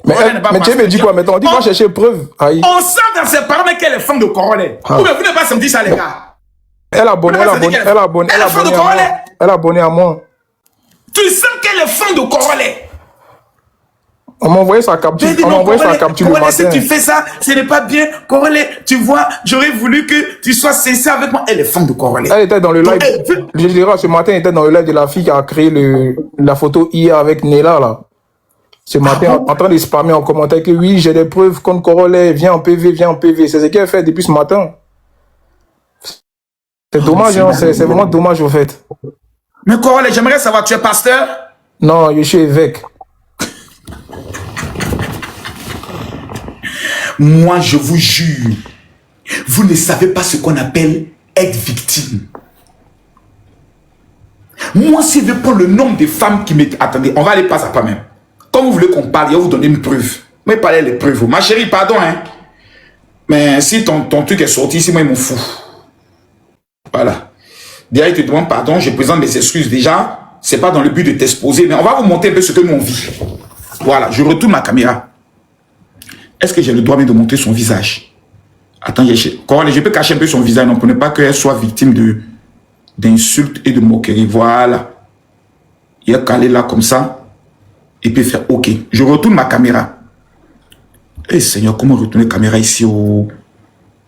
Mais tu me dis quoi maintenant? On dit va chercher preuve. Aïe. On sent dans ses parents qu'elle est femme de Corollaire. Ou bien vous ne pas se dire ça, les gars. Elle a abonné à moi. Tu sens qu'elle est fan de Corollaire. On m'a envoyé sa capture. On m'a envoyé sa capture le matin. Si tu fais ça, ce n'est pas bien. Corollaire, tu vois, j'aurais voulu que tu sois sincère avec moi. Elle est fan de Corollaire. Elle était dans le live. Je dirais, ce matin, elle était dans le live de la fille qui a créé la photo hier avec Nela, là. Ce matin, en train de spammer en commentaire que oui, j'ai des preuves contre Corollaire. Viens en PV, viens en PV. C'est ce qu'elle fait depuis ce matin. C'est dommage, hein. C'est vraiment dommage, au fait. Mais Corollaire, j'aimerais savoir, tu es pasteur? Non, je suis évêque. Moi, je vous jure, vous ne savez pas ce qu'on appelle être victime. Moi, si je prends le nombre de femmes qui m'étaient... Attendez, on va aller pas à pas même. Comme vous voulez qu'on parle, je vais vous donner une preuve. Mais parlez les preuves. Ma chérie, pardon, hein. Mais si ton truc est sorti, ici, moi, il m'en fout. Voilà. Déjà, il te demande pardon, je présente mes excuses déjà. C'est pas dans le but de t'exposer, mais on va vous montrer un peu ce que nous on vit. Voilà, je retourne ma caméra. Est-ce que j'ai le droit de montrer son visage? Attends, je peux cacher un peu son visage, non, pour ne pas qu'elle soit victime d'insultes et de moqueries. Voilà. Il a calé là comme ça. Et puis faire OK. Je retourne ma caméra. Eh Seigneur, comment retourner la caméra ici au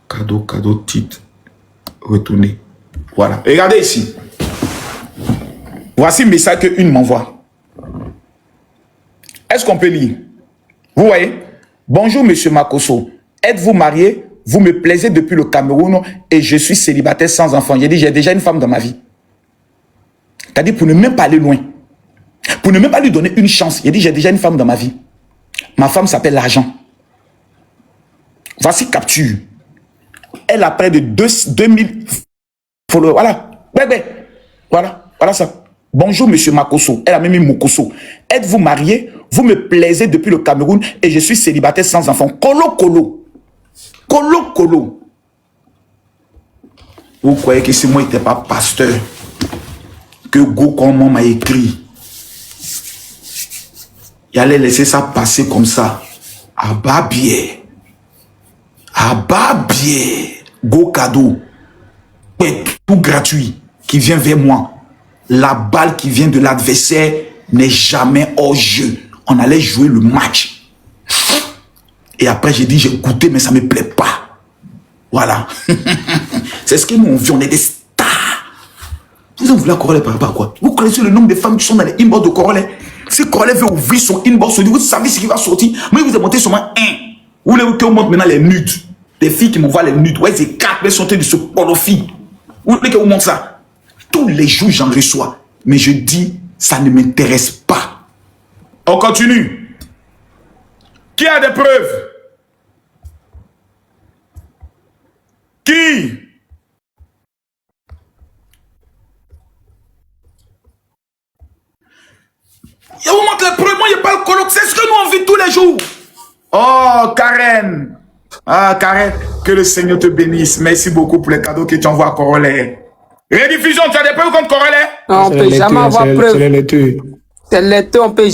cadeau, titre. Retourner. Voilà. Regardez ici. Voici le message qu'une m'envoie. Est-ce qu'on peut lire? Vous voyez? Bonjour, monsieur Makosso. Êtes-vous marié? Vous me plaisez depuis le Cameroun et je suis célibataire sans enfant. J'ai dit, j'ai déjà une femme dans ma vie. C'est-à-dire, pour ne même pas aller loin. Pour ne même pas lui donner une chance. J'ai dit, j'ai déjà une femme dans ma vie. Ma femme s'appelle l'argent. Voici capture. Elle a près de 2000 followers. Voilà. Voilà ça. Bonjour, monsieur Makosso. Elle a même mis Mokosso. Êtes-vous marié? Vous me plaisez depuis le Cameroun et je suis célibataire sans enfant. Colo. Vous croyez que si moi n'étais pas pasteur, que Go comment m'a écrit, il allait laisser ça passer comme ça. À bas biais. Go cadeau. Tout gratuit qui vient vers moi. La balle qui vient de l'adversaire n'est jamais hors jeu. On allait jouer le match. Et après, j'ai dit, j'ai goûté, mais ça ne me plaît pas. Voilà. C'est ce que nous, on vit. On est des stars. Vous en voulez à Corollaire par rapport à quoi? Vous connaissez le nombre de femmes qui sont dans les inbox de Corollaire? Si Corollaire veut ouvrir son inbox, vous savez ce qui va sortir. Moi, vous avez monté seulement un. Vous voulez qu'on montre maintenant les nudes? Des filles qui m'envoient les nudes. Ouais, c'est 4 mais sont de ce polofi. Vous voulez qu'on montre ça? Tous les jours, j'en reçois. Mais je dis, ça ne m'intéresse pas. On continue. Qui a des preuves? Qui? Je vous montre les preuves. Moi, je parle colloque. C'est ce que nous on vit tous les jours. Oh, Karen. Ah, Karen. Que le Seigneur te bénisse. Merci beaucoup pour les cadeaux que tu envoies à Corollaire. Rediffusion, tu as des preuves contre Corollaire? Non, on ne peut jamais avoir preuve. C'est laiteux, on peut...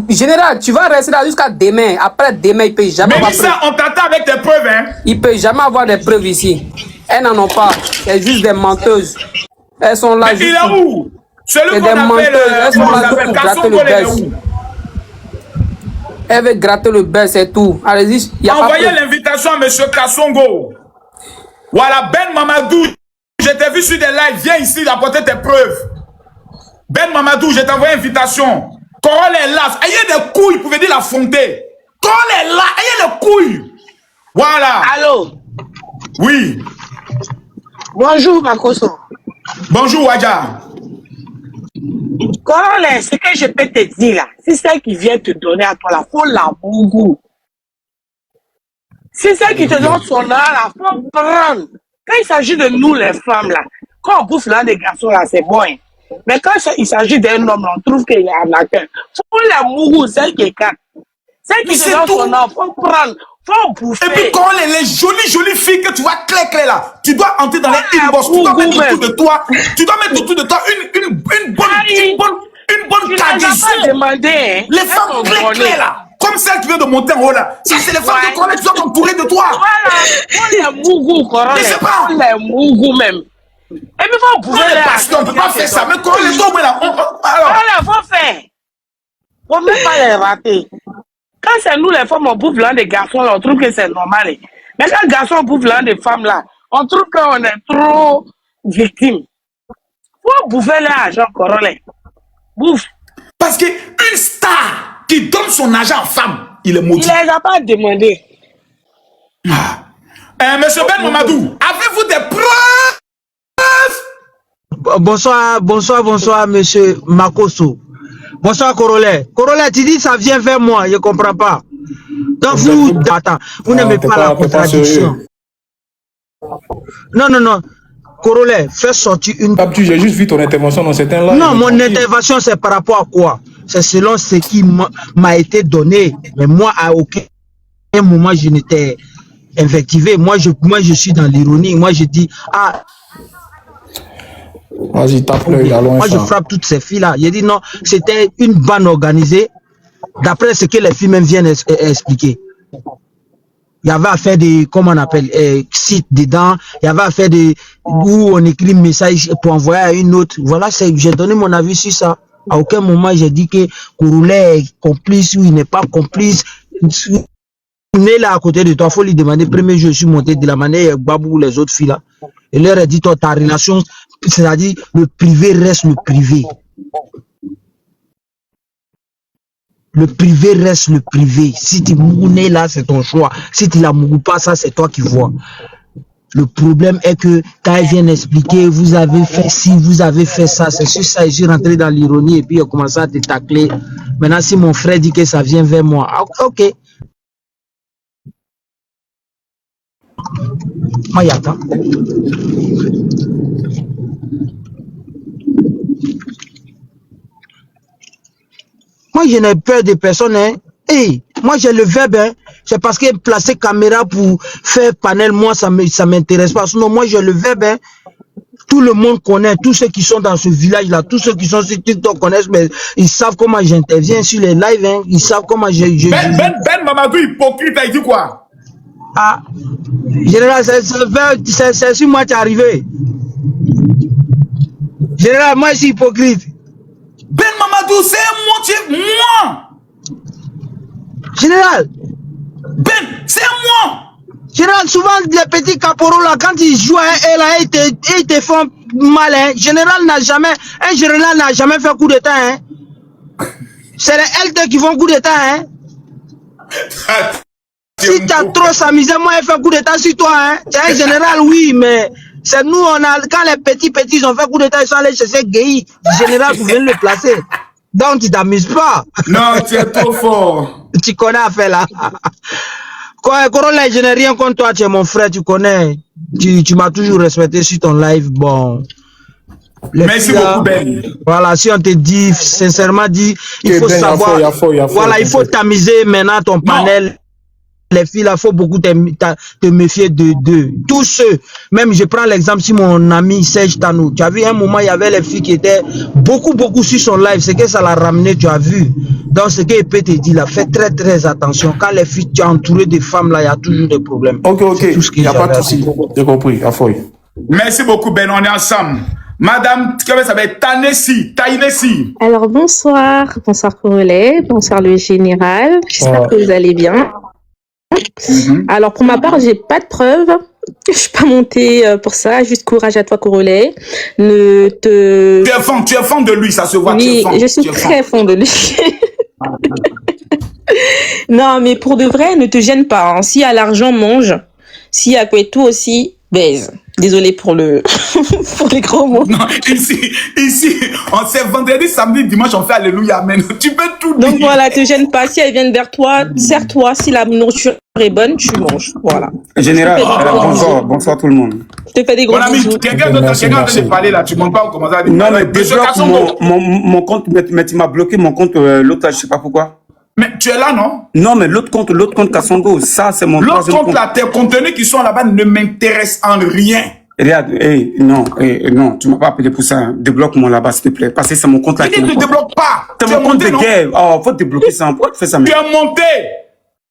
Général, tu vas rester là jusqu'à demain. Après demain, il peut jamais avoir preuve. Mais ça, on t'attend avec tes preuves, hein? Il peut jamais avoir des preuves ici. Elles n'en ont pas. C'est juste des menteuses. Elles sont là. Mais il est où? Celui qu'on appelle... Elles sont là pour gratter le buzz. Elle veut gratter le buzz, c'est tout. Allez-y. Envoyez l'invitation à M. Kassongo. Voilà, Ben Mamadou. Je t'ai vu sur des lives. Viens ici apporter tes preuves. Ben Mamadou, je t'ai envoyé une invitation. Corollaire est là. Ayez des couilles, vous pouvez dire la fondée. Corollaire est là. Ayez des couilles. Voilà. Allô? Oui. Bonjour, Makosso. Bonjour, Wadja. Corollaire, ce que je peux te dire là, c'est celle qui vient te donner à toi là, faut la bougou. C'est celle qui te donne son art là, faut prendre. Quand il s'agit de nous les femmes là, quand on bouffe là des garçons là, c'est bon. Hein. Mais quand il s'agit d'un homme, on trouve qu'il y a un acteur. Faut les mourous, celle qui est quatre. Celle qui se donne son enfant, faut prendre, faut bouffer. Et puis quand les jolies filles que tu vois clair là, tu dois entrer dans les inbox, tu dois mettre autour de toi, une bonne cargaison. Les femmes claires là, comme celle qui vient de monter en haut là. Ça c'est les femmes de Corolais qui sont entourées de toi. Voilà, faut les mougous, Corolais. Je sais pas. Faut les mougous même. Et puis faut bouffer les on peut pas faire ça, mais Corolais tombent là. Voilà, faut faire. Faut même pas les rater. Quand c'est nous les femmes, on bouffe l'un des garçons, là, on trouve que c'est normal. Mais quand les garçons bouffent l'un des femmes, là, on trouve qu'on est trop victime. Faut bouffer l'argent, Corolais. Bouffe. Parce qu'une star qui donne son argent en femme, il est maudit. Il les a pas demandé. Monsieur Ben Mamadou, avez-vous des preuves? Bonsoir, monsieur Makoso. Bonsoir, Corolais. Corolais, tu dis ça vient vers moi, je comprends pas. Donc vous n'aimez pas la contradiction. Non. Corolais, fais sortir une... J'ai juste vu ton intervention dans certains lives. Non, mon intervention, c'est par rapport à quoi? C'est selon ce qui m'a été donné. Mais moi, à aucun moment, je n'étais invectivé. Moi, je suis dans l'ironie. Moi, je dis, vas-y, tape l'œil, allons. Moi, je frappe toutes ces filles-là. J'ai dit non, c'était une bande organisée, d'après ce que les filles même viennent expliquer. Il y avait à faire des, comment on appelle, sites dedans. Il y avait à faire des, où on écrit message pour envoyer à une autre. Voilà, j'ai donné mon avis sur ça. À aucun moment, j'ai dit que Kouroulé est complice ou il n'est pas complice. On est là à côté de toi, il faut lui demander. Premier jour, je suis monté de la manière Babou ou les autres filles là. Et leur a dit, toi, ta relation, c'est-à-dire le privé reste le privé. Le privé reste le privé. Si tu mounes là, c'est ton choix. Si tu la mounes pas, ça, c'est toi qui vois. Le problème est que quand ils viennent expliquer, vous avez fait ci, vous avez fait ça, c'est sur ça, je suis rentré dans l'ironie et puis il a commencé à te tacler. Maintenant, si mon frère dit que ça vient vers moi, ok. Moi, j'attends. Moi, je n'ai peur de personne. Hein. Hey, moi, j'ai le verbe. Hein. C'est parce que placer caméra pour faire panel, moi, ça m'intéresse pas. Sinon, moi, j'ai le verbe. Hein. Tout le monde connaît, tous ceux qui sont dans ce village-là, tous ceux qui sont sur TikTok connaissent, mais ils savent comment j'interviens sur les lives. Hein. Ils savent comment Ben Mamadou, hypocrite, il dit quoi? Général, c'est sur moi qui est arrivé. Général, moi, je suis hypocrite. Ben Mamadou, c'est moi. Général. Ben, c'est moi. Général, souvent, les petits caporaux, là, quand ils jouent à là, ils te font mal. Hein. Un général n'a jamais fait coup d'état. Hein. C'est les LT qui font coup d'état. Hein. Si tu as trop s'amuser, moi, elle fait coup d'état sur toi. Hein. C'est un général, oui, mais c'est nous, quand les petits ils ont fait coup d'état, ils sont allés chercher Guéhi. Le général pour venir le placer. Donc, tu t'amuses pas. Non, tu es trop fort. Tu connais à faire là. Corolais, je n'ai rien contre toi, tu es mon frère, tu connais. Tu m'as toujours respecté sur ton live. Bon. Merci beaucoup, Ben. Voilà, si on te dit, sincèrement dit, il faut savoir. Voilà, il faut tamiser maintenant ton panel. Les filles, là, faut beaucoup te méfier d'eux. Tous ceux, même je prends l'exemple si mon ami Serge Tanou, tu as vu un moment, il y avait les filles qui étaient beaucoup sur son live, c'est que ça l'a ramené, tu as vu. Donc, ce qu'il peut te dire là, fais très attention. Quand les filles, tu es entouré de femmes là, il y a toujours des problèmes. Ok, il n'y a pas de souci. J'ai compris, Afoy. Merci beaucoup, Ben, on est ensemble. Madame, comment ça s'appelle? Taïnessi. Alors, bonsoir Corolais, bonsoir le général, j'espère que vous allez bien. Alors pour ma part, j'ai pas de preuves. Je suis pas montée pour ça. Juste courage à toi, Corolais. Tu es fan de lui, ça se voit. Oui, je suis très fan de lui. Non, mais pour de vrai, ne te gêne pas. Hein. Si à l'argent, mange. Si à quoi tout aussi, baise. Désolée pour le pour les gros mots. Non, ici, on sait vendredi, samedi, dimanche, on fait Alléluia, Amen. Tu peux tout dire. Donc voilà, te gêne pas. Si elles viennent vers toi, sers-toi. Si la nourriture est bonne, tu manges. Voilà. Général, Je te fais des gros bisous. bonsoir tout le monde. Je te fais des gros Mon ami, bisous. quelqu'un d'autre a parlé là, tu montes pas, on commence à dire. Non, mais Monsieur débloque Kassongo. mon compte, mais tu m'as bloqué mon compte, l'autre là, je sais pas pourquoi. Mais tu es là, non? Non, mais l'autre compte Kassongo, ça c'est mon L'autre troisième compte là, tes contenus qui sont là-bas ne m'intéressent en rien. Regarde, non, tu m'as pas appelé pour ça. Hein. Débloque-moi là-bas, s'il te plaît. Parce que c'est mon compte là. Tu ne te débloques pas. C'est mon compte de guerre. Oh, faut débloquer ça. Pourquoi tu fais ça? Tu es monté.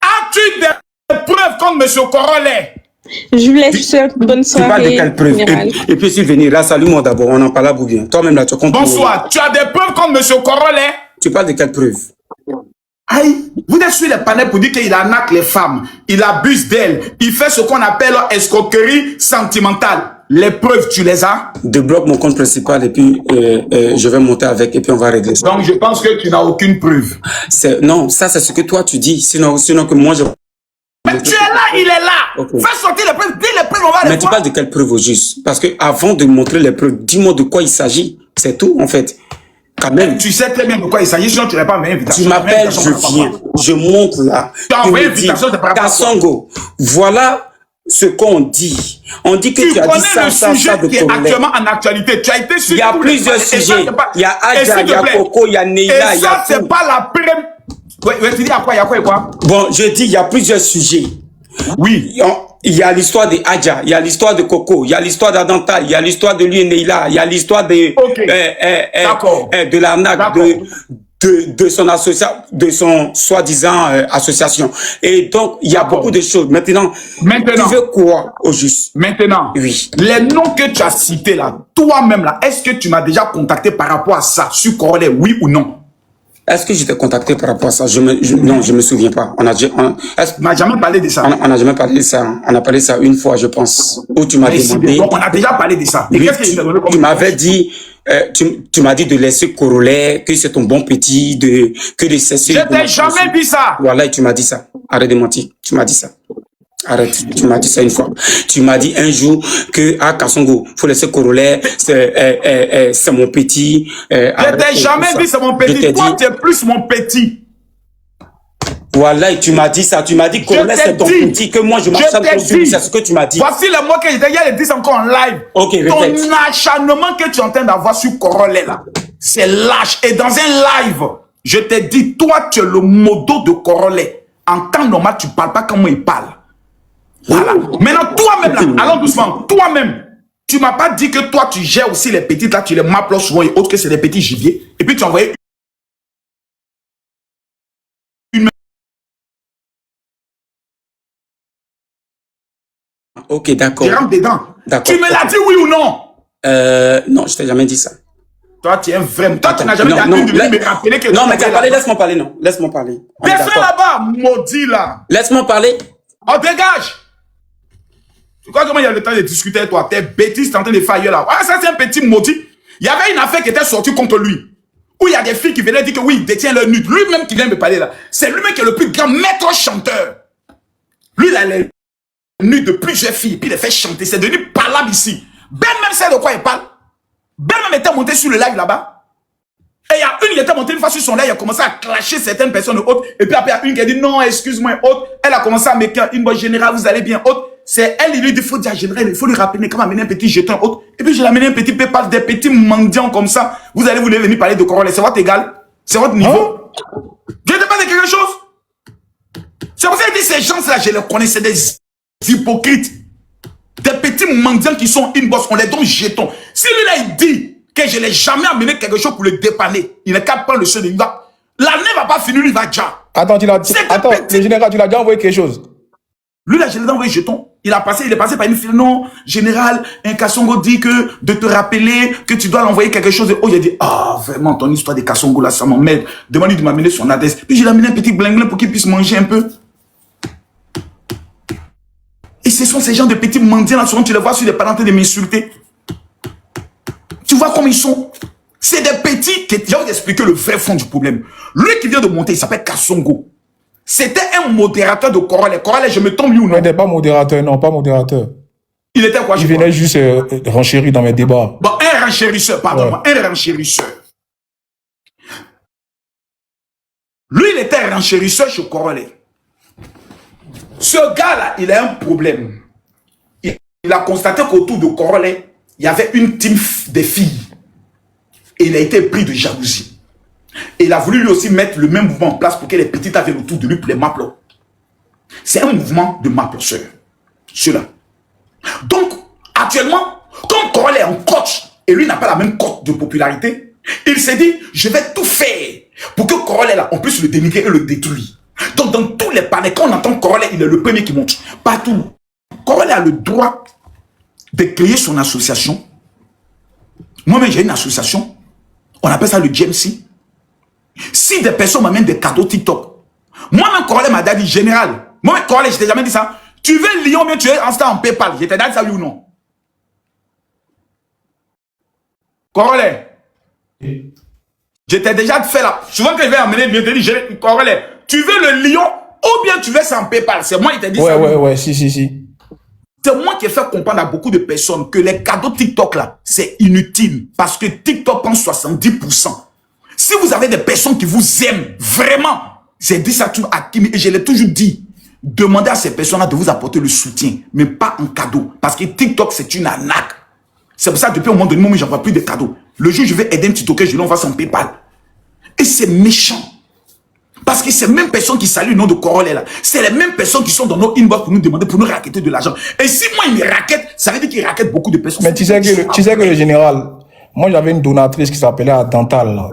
As-tu des preuves contre M. Corolet? Je vous laisse, je souhaite une bonne Tu parles de soirée. quelle preuve? Et puis, s'il venir là, salut-moi d'abord. On en parle là, bien. Toi-même là, tu comptes. Bonsoir. Tu as des preuves contre M. Corolet? Tu parles de quelle preuve? Aïe, vous êtes sur les panels pour dire qu'il arnaque les femmes, il abuse d'elles, il fait ce qu'on appelle escroquerie sentimentale. Les preuves, tu les as? Débloque mon compte principal et puis je vais monter avec et puis on va régler ça. Donc je pense que tu n'as aucune preuve. Non, ça c'est ce que toi tu dis. Sinon que moi je... Mais tu es là, il est là. Okay. Fais sortir les preuves, dis les preuves, on va les voir. Mais tu parles de quelles preuves au juste? Parce que avant de montrer les preuves, dis-moi de quoi il s'agit. C'est tout en fait. Quand même. Tu sais très bien de quoi il s'agit, sinon tu n'aurais pas mes invitations. Tu m'appelles, je viens. Je monte là. Tu as envoyé l'invitation, c'est par rapport à Kassongo, voilà ce qu'on dit. On dit que tu as dit ça, ça, ça de qui est actuellement en actualité. Tu as été sur. Il y a plusieurs sujets. Il y a Adja, il y a Coco, il y a Neila, il y a. Et ça, c'est pas la première. Ouais, tu dis à quoi, il y a quoi et quoi? Bon, je dis, il y a plusieurs sujets. Oui. Il y a l'histoire de Adja, il y a l'histoire de Coco, il y a l'histoire d'Adanta, il y a l'histoire de lui et Neila, il y a l'histoire de, de l'arnaque de son association, de son soi-disant association. Et donc, il y a beaucoup de choses. Maintenant, tu veux quoi au juste? Maintenant, oui. Les noms que tu as cités là, toi-même là, est-ce que tu m'as déjà contacté par rapport à ça, sur Corolet, oui ou non? Est-ce que je t'ai contacté par rapport à ça? Non, je me souviens pas. On n'a jamais parlé de ça. On n'a jamais parlé de ça. On a parlé de ça une fois, je pense. Où tu m'as demandé. Donc, on a déjà parlé de ça. Oui, tu m'avais dit, tu m'as dit de laisser Corolet, que c'est ton bon petit, que de cesser. Je t'ai jamais dit ça. Voilà, et tu m'as dit ça. Arrête de mentir. Tu m'as dit ça. Arrête, tu m'as dit ça une fois. Tu m'as dit un jour que à Kassongo, faut laisser Corolet, c'est mon petit. Je t'ai jamais dit c'est mon petit. Toi, tu es plus mon petit. Voilà, et tu m'as dit ça. Tu m'as dit Corolet, c'est ton petit, que moi je m'acharne contre lui. C'est ce que tu m'as dit. Voici le mot que j'étais hier, il dit encore en live. Ok, répète. Ton acharnement que tu es en train d'avoir sur Corolet là, c'est lâche. Et dans un live, je t'ai dit, toi, tu es le modo de Corolet. En temps normal, tu parles pas comme il parle. Voilà. Maintenant, toi-même, là, allons doucement, toi-même, tu m'as pas dit que toi, tu gères aussi les petites, là, tu les m'appelles souvent et autres, que c'est des petits gibiers. Et puis, tu as envoyé une... Ok, d'accord. Tu rentres dedans. Tu me l'as dit oui ou non? Non, je t'ai jamais dit ça. Toi, tu es un vrai... Toi, tu n'as jamais dit de me rappeler que... Non, mais tu as parlé, laisse-moi parler, non. Laisse-moi parler. Descends là-bas, maudit, là. Laisse-moi parler. Oh, dégage. Tu crois comment il y a le temps de discuter avec toi? Tes bêtises, t'es en train de faire là. Ah, ça, c'est un petit maudit. Il y avait une affaire qui était sortie contre lui. Où il y a des filles qui venaient dire que oui, il détient leur nude. Lui-même qui vient me parler là. C'est lui-même qui est le plus grand maître chanteur. Lui, il a les nudes de plusieurs filles. Puis il les fait chanter. C'est devenu parlable ici. Ben même sait de quoi il parle. Ben même était monté sur le live là-bas. Et il y a une qui était montée une fois sur son live. Il a commencé à clasher certaines personnes autres. Et puis après, il y a une qui a dit non, excuse-moi, autre. Elle a commencé à m'écrire une bonne générale, vous allez bien, autre. C'est elle, il lui dit, il faut dire général, il faut lui rappeler comment amener un petit jeton autre. Et puis je l'ai amené un petit PayPal, des petits mendiants comme ça. Vous allez venir parler de Corolet. C'est votre égal. C'est votre niveau. Je te parle de quelque chose. C'est pour ça que je dis ces gens-là, je les connais, c'est des hypocrites. Des petits mendiants qui sont inbox, on les donne jetons. Si lui là, il dit que je n'ai jamais amené quelque chose pour le dépanner, il n'est qu'à prendre le seul. L'année va pas finir, lui va déjà. Attends, le général, tu l'as déjà envoyé quelque chose. Lui là, je l'ai envoyé jeton. Il est passé par une fille. Non, général, un Kassongo dit que de te rappeler que tu dois l'envoyer quelque chose. Oh, il a dit, ah, vraiment, ton histoire de Kassongo là, ça m'emmerde. Demande-lui de m'amener son adresse. Puis je lui ai amené un petit blinglin pour qu'il puisse manger un peu. Et ce sont ces gens de petits mendiants là, souvent tu les vois sur les parents en train de m'insulter. Tu vois comme ils sont. C'est des petits, je vais vous expliquer le vrai fond du problème. Lui qui vient de monter, il s'appelle Kassongo. C'était un modérateur de Corolet. Corolet, je me tombe lui ou non? Il n'était pas modérateur, non, pas modérateur. Il était quoi? Il venait juste renchérir dans mes débats. Bon, un renchérisseur, pardon, un renchérisseur. Lui, il était renchérisseur chez Corolle. Ce gars-là, il a un problème. Il a constaté qu'autour de Corolle, il y avait une team de filles. Et il a été pris de jalousie. Et il a voulu lui aussi mettre le même mouvement en place pour que les petites viennent autour de lui pour les maples. C'est un mouvement de mapleurs. Ceux-là. Donc, actuellement, comme Corolle est un coach, et lui n'a pas la même cote de popularité, il s'est dit, je vais tout faire pour que Corolle, là, on puisse le dénigrer et le détruire. Donc, dans tous les panels, quand on entend Corolle, il est le premier qui monte. Partout. Corolle a le droit de créer son association. Moi-même, j'ai une association. On appelle ça le GMC. Si des personnes m'amènent des cadeaux TikTok, moi-même, Corolle m'a dit, général, moi-même, Corolle, je t'ai jamais dit ça. Tu veux Lyon, bien tu es en PayPal. Je t'ai dit ça, oui ou non? Corolle. Je t'ai déjà fait là. Souvent que je vais amener, je te dis, Corolle, tu veux le lion ou bien tu veux ça en PayPal? C'est moi qui t'ai dit ça. Ouais, si. C'est moi qui ai fait comprendre à beaucoup de personnes que les cadeaux TikTok là, c'est inutile. Parce que TikTok prend 70%. Si vous avez des personnes qui vous aiment vraiment, j'ai dit ça à Kimi et je l'ai toujours dit. Demandez à ces personnes-là de vous apporter le soutien, mais pas en cadeau. Parce que TikTok, c'est une arnaque. C'est pour ça que depuis un moment donné, moi, j'envoie plus de cadeaux. Le jour où je vais aider un TikToker, je l'envoie son PayPal. Et c'est méchant. Parce que ces mêmes personnes qui saluent le nom de Corolle là, c'est les mêmes personnes qui sont dans nos inbox pour nous demander, pour nous raqueter de l'argent. Et si moi, ils me raquettent, ça veut dire qu'ils raquettent beaucoup de personnes. Mais tu sais que le général, moi, j'avais une donatrice qui s'appelait Adantal, là.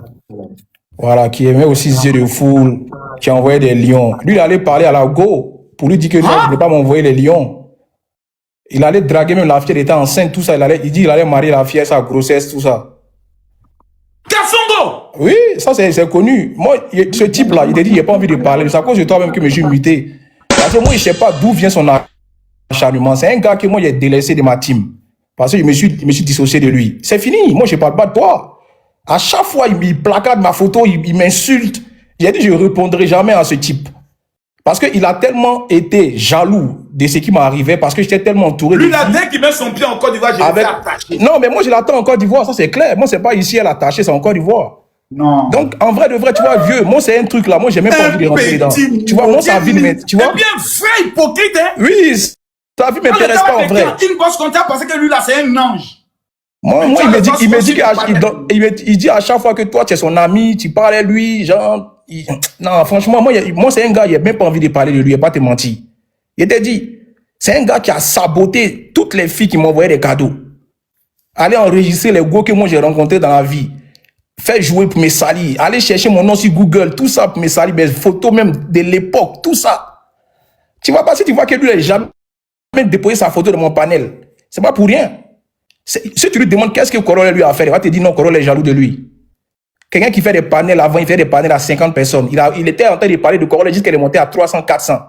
Voilà, qui aimait aussi ce jeu de foule, qui envoyait des lions. Lui, il allait parler à la Go pour lui dire que non, il ne voulait pas m'envoyer les lions. Il allait draguer même la fille, elle était enceinte, tout ça. Il dit qu'il allait marier la fille à sa grossesse, tout ça. Kassongo! Oui, ça c'est connu. Moi, ce type-là, il a dit, il n'a pas envie de parler. C'est à cause de toi-même que je me suis muté. Parce que moi, je ne sais pas d'où vient son acharnement. C'est un gars que moi, j'ai délaissé de ma team. Parce que je me suis dissocié de lui. C'est fini. Moi, je ne parle pas de toi. À chaque fois, il placade ma photo, il m'insulte. J'ai dit, je ne répondrai jamais à ce type. Parce qu'il a tellement été jaloux de ce qui m'arrivait, parce que j'étais tellement entouré de... Lui, là, dès qu'il met son pied en Côte d'Ivoire, je l'ai fait attacher. Non, mais moi, je l'attends en Côte d'Ivoire, ça c'est clair. Moi, c'est pas ici à l'attacher, c'est en Côte d'Ivoire. Non. Donc, en vrai, de vrai, tu vois, vieux, moi, c'est un truc là, moi, j'ai même pas envie de rentrer dedans. Tu vois, moi, sa vie de mettre, tu vois. C'est bien vrai, hypocrite, hein. Oui, sa vie m'intéresse pas en vrai. Une bosse comme ça, parce que lui, là, c'est un ange. Moi, il dit à chaque fois que toi, tu es son ami, tu parles à lui, genre... Non, franchement, moi c'est un gars, il n'a même pas envie de parler de lui, il n'a pas te mentir. Il t'a dit, c'est un gars qui a saboté toutes les filles qui m'envoyaient des cadeaux. Aller enregistrer les gars que moi j'ai rencontrés dans la vie. Faire jouer pour me salir. Aller chercher mon nom sur Google, tout ça pour me salir, mes photos même de l'époque, tout ça. Tu vois pas si tu vois que lui, il n'a jamais déposé sa photo dans mon panel. C'est pas pour rien. Si tu lui demandes qu'est-ce que Corolle lui a fait, il va te dire non, Corolle est jaloux de lui. Quelqu'un qui fait des panels avant, il fait des panels à 50 personnes. Il était en train de parler de Corolle jusqu'à est monté à 300, 400.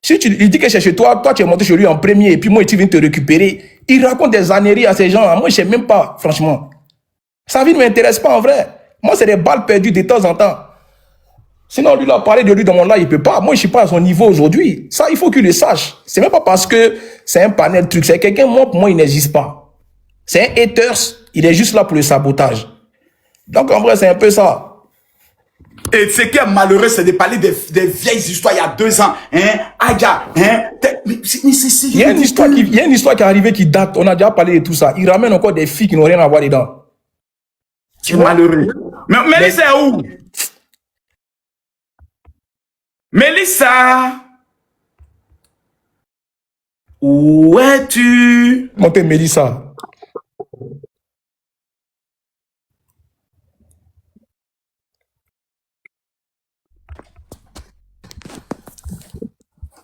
Si il dit que c'est chez toi, toi tu es monté chez lui en premier, et puis moi tu viens te récupérer. Il raconte des âneries à ces gens. Moi je ne sais même pas, franchement. Sa vie ne m'intéresse pas en vrai. Moi c'est des balles perdues de temps en temps. Sinon lui, il a parlé de lui dans mon live, il ne peut pas. Moi je ne suis pas à son niveau aujourd'hui. Ça, il faut qu'il le sache. C'est même pas parce que c'est un panel truc. C'est quelqu'un, moi, pour moi, il n'existe pas. C'est un haters, il est juste là pour le sabotage. Donc, en vrai, c'est un peu ça. Et ce qui est malheureux, c'est de parler des vieilles histoires il y a 2 ans. Hein? Aïe, hein? Il y a une histoire qui est arrivée qui date. On a déjà parlé de tout ça. Il ramène encore des filles qui n'ont rien à voir dedans. C'est malheureux. Mais Mélissa est où? Mélissa? Où es-tu? Montez Mélissa.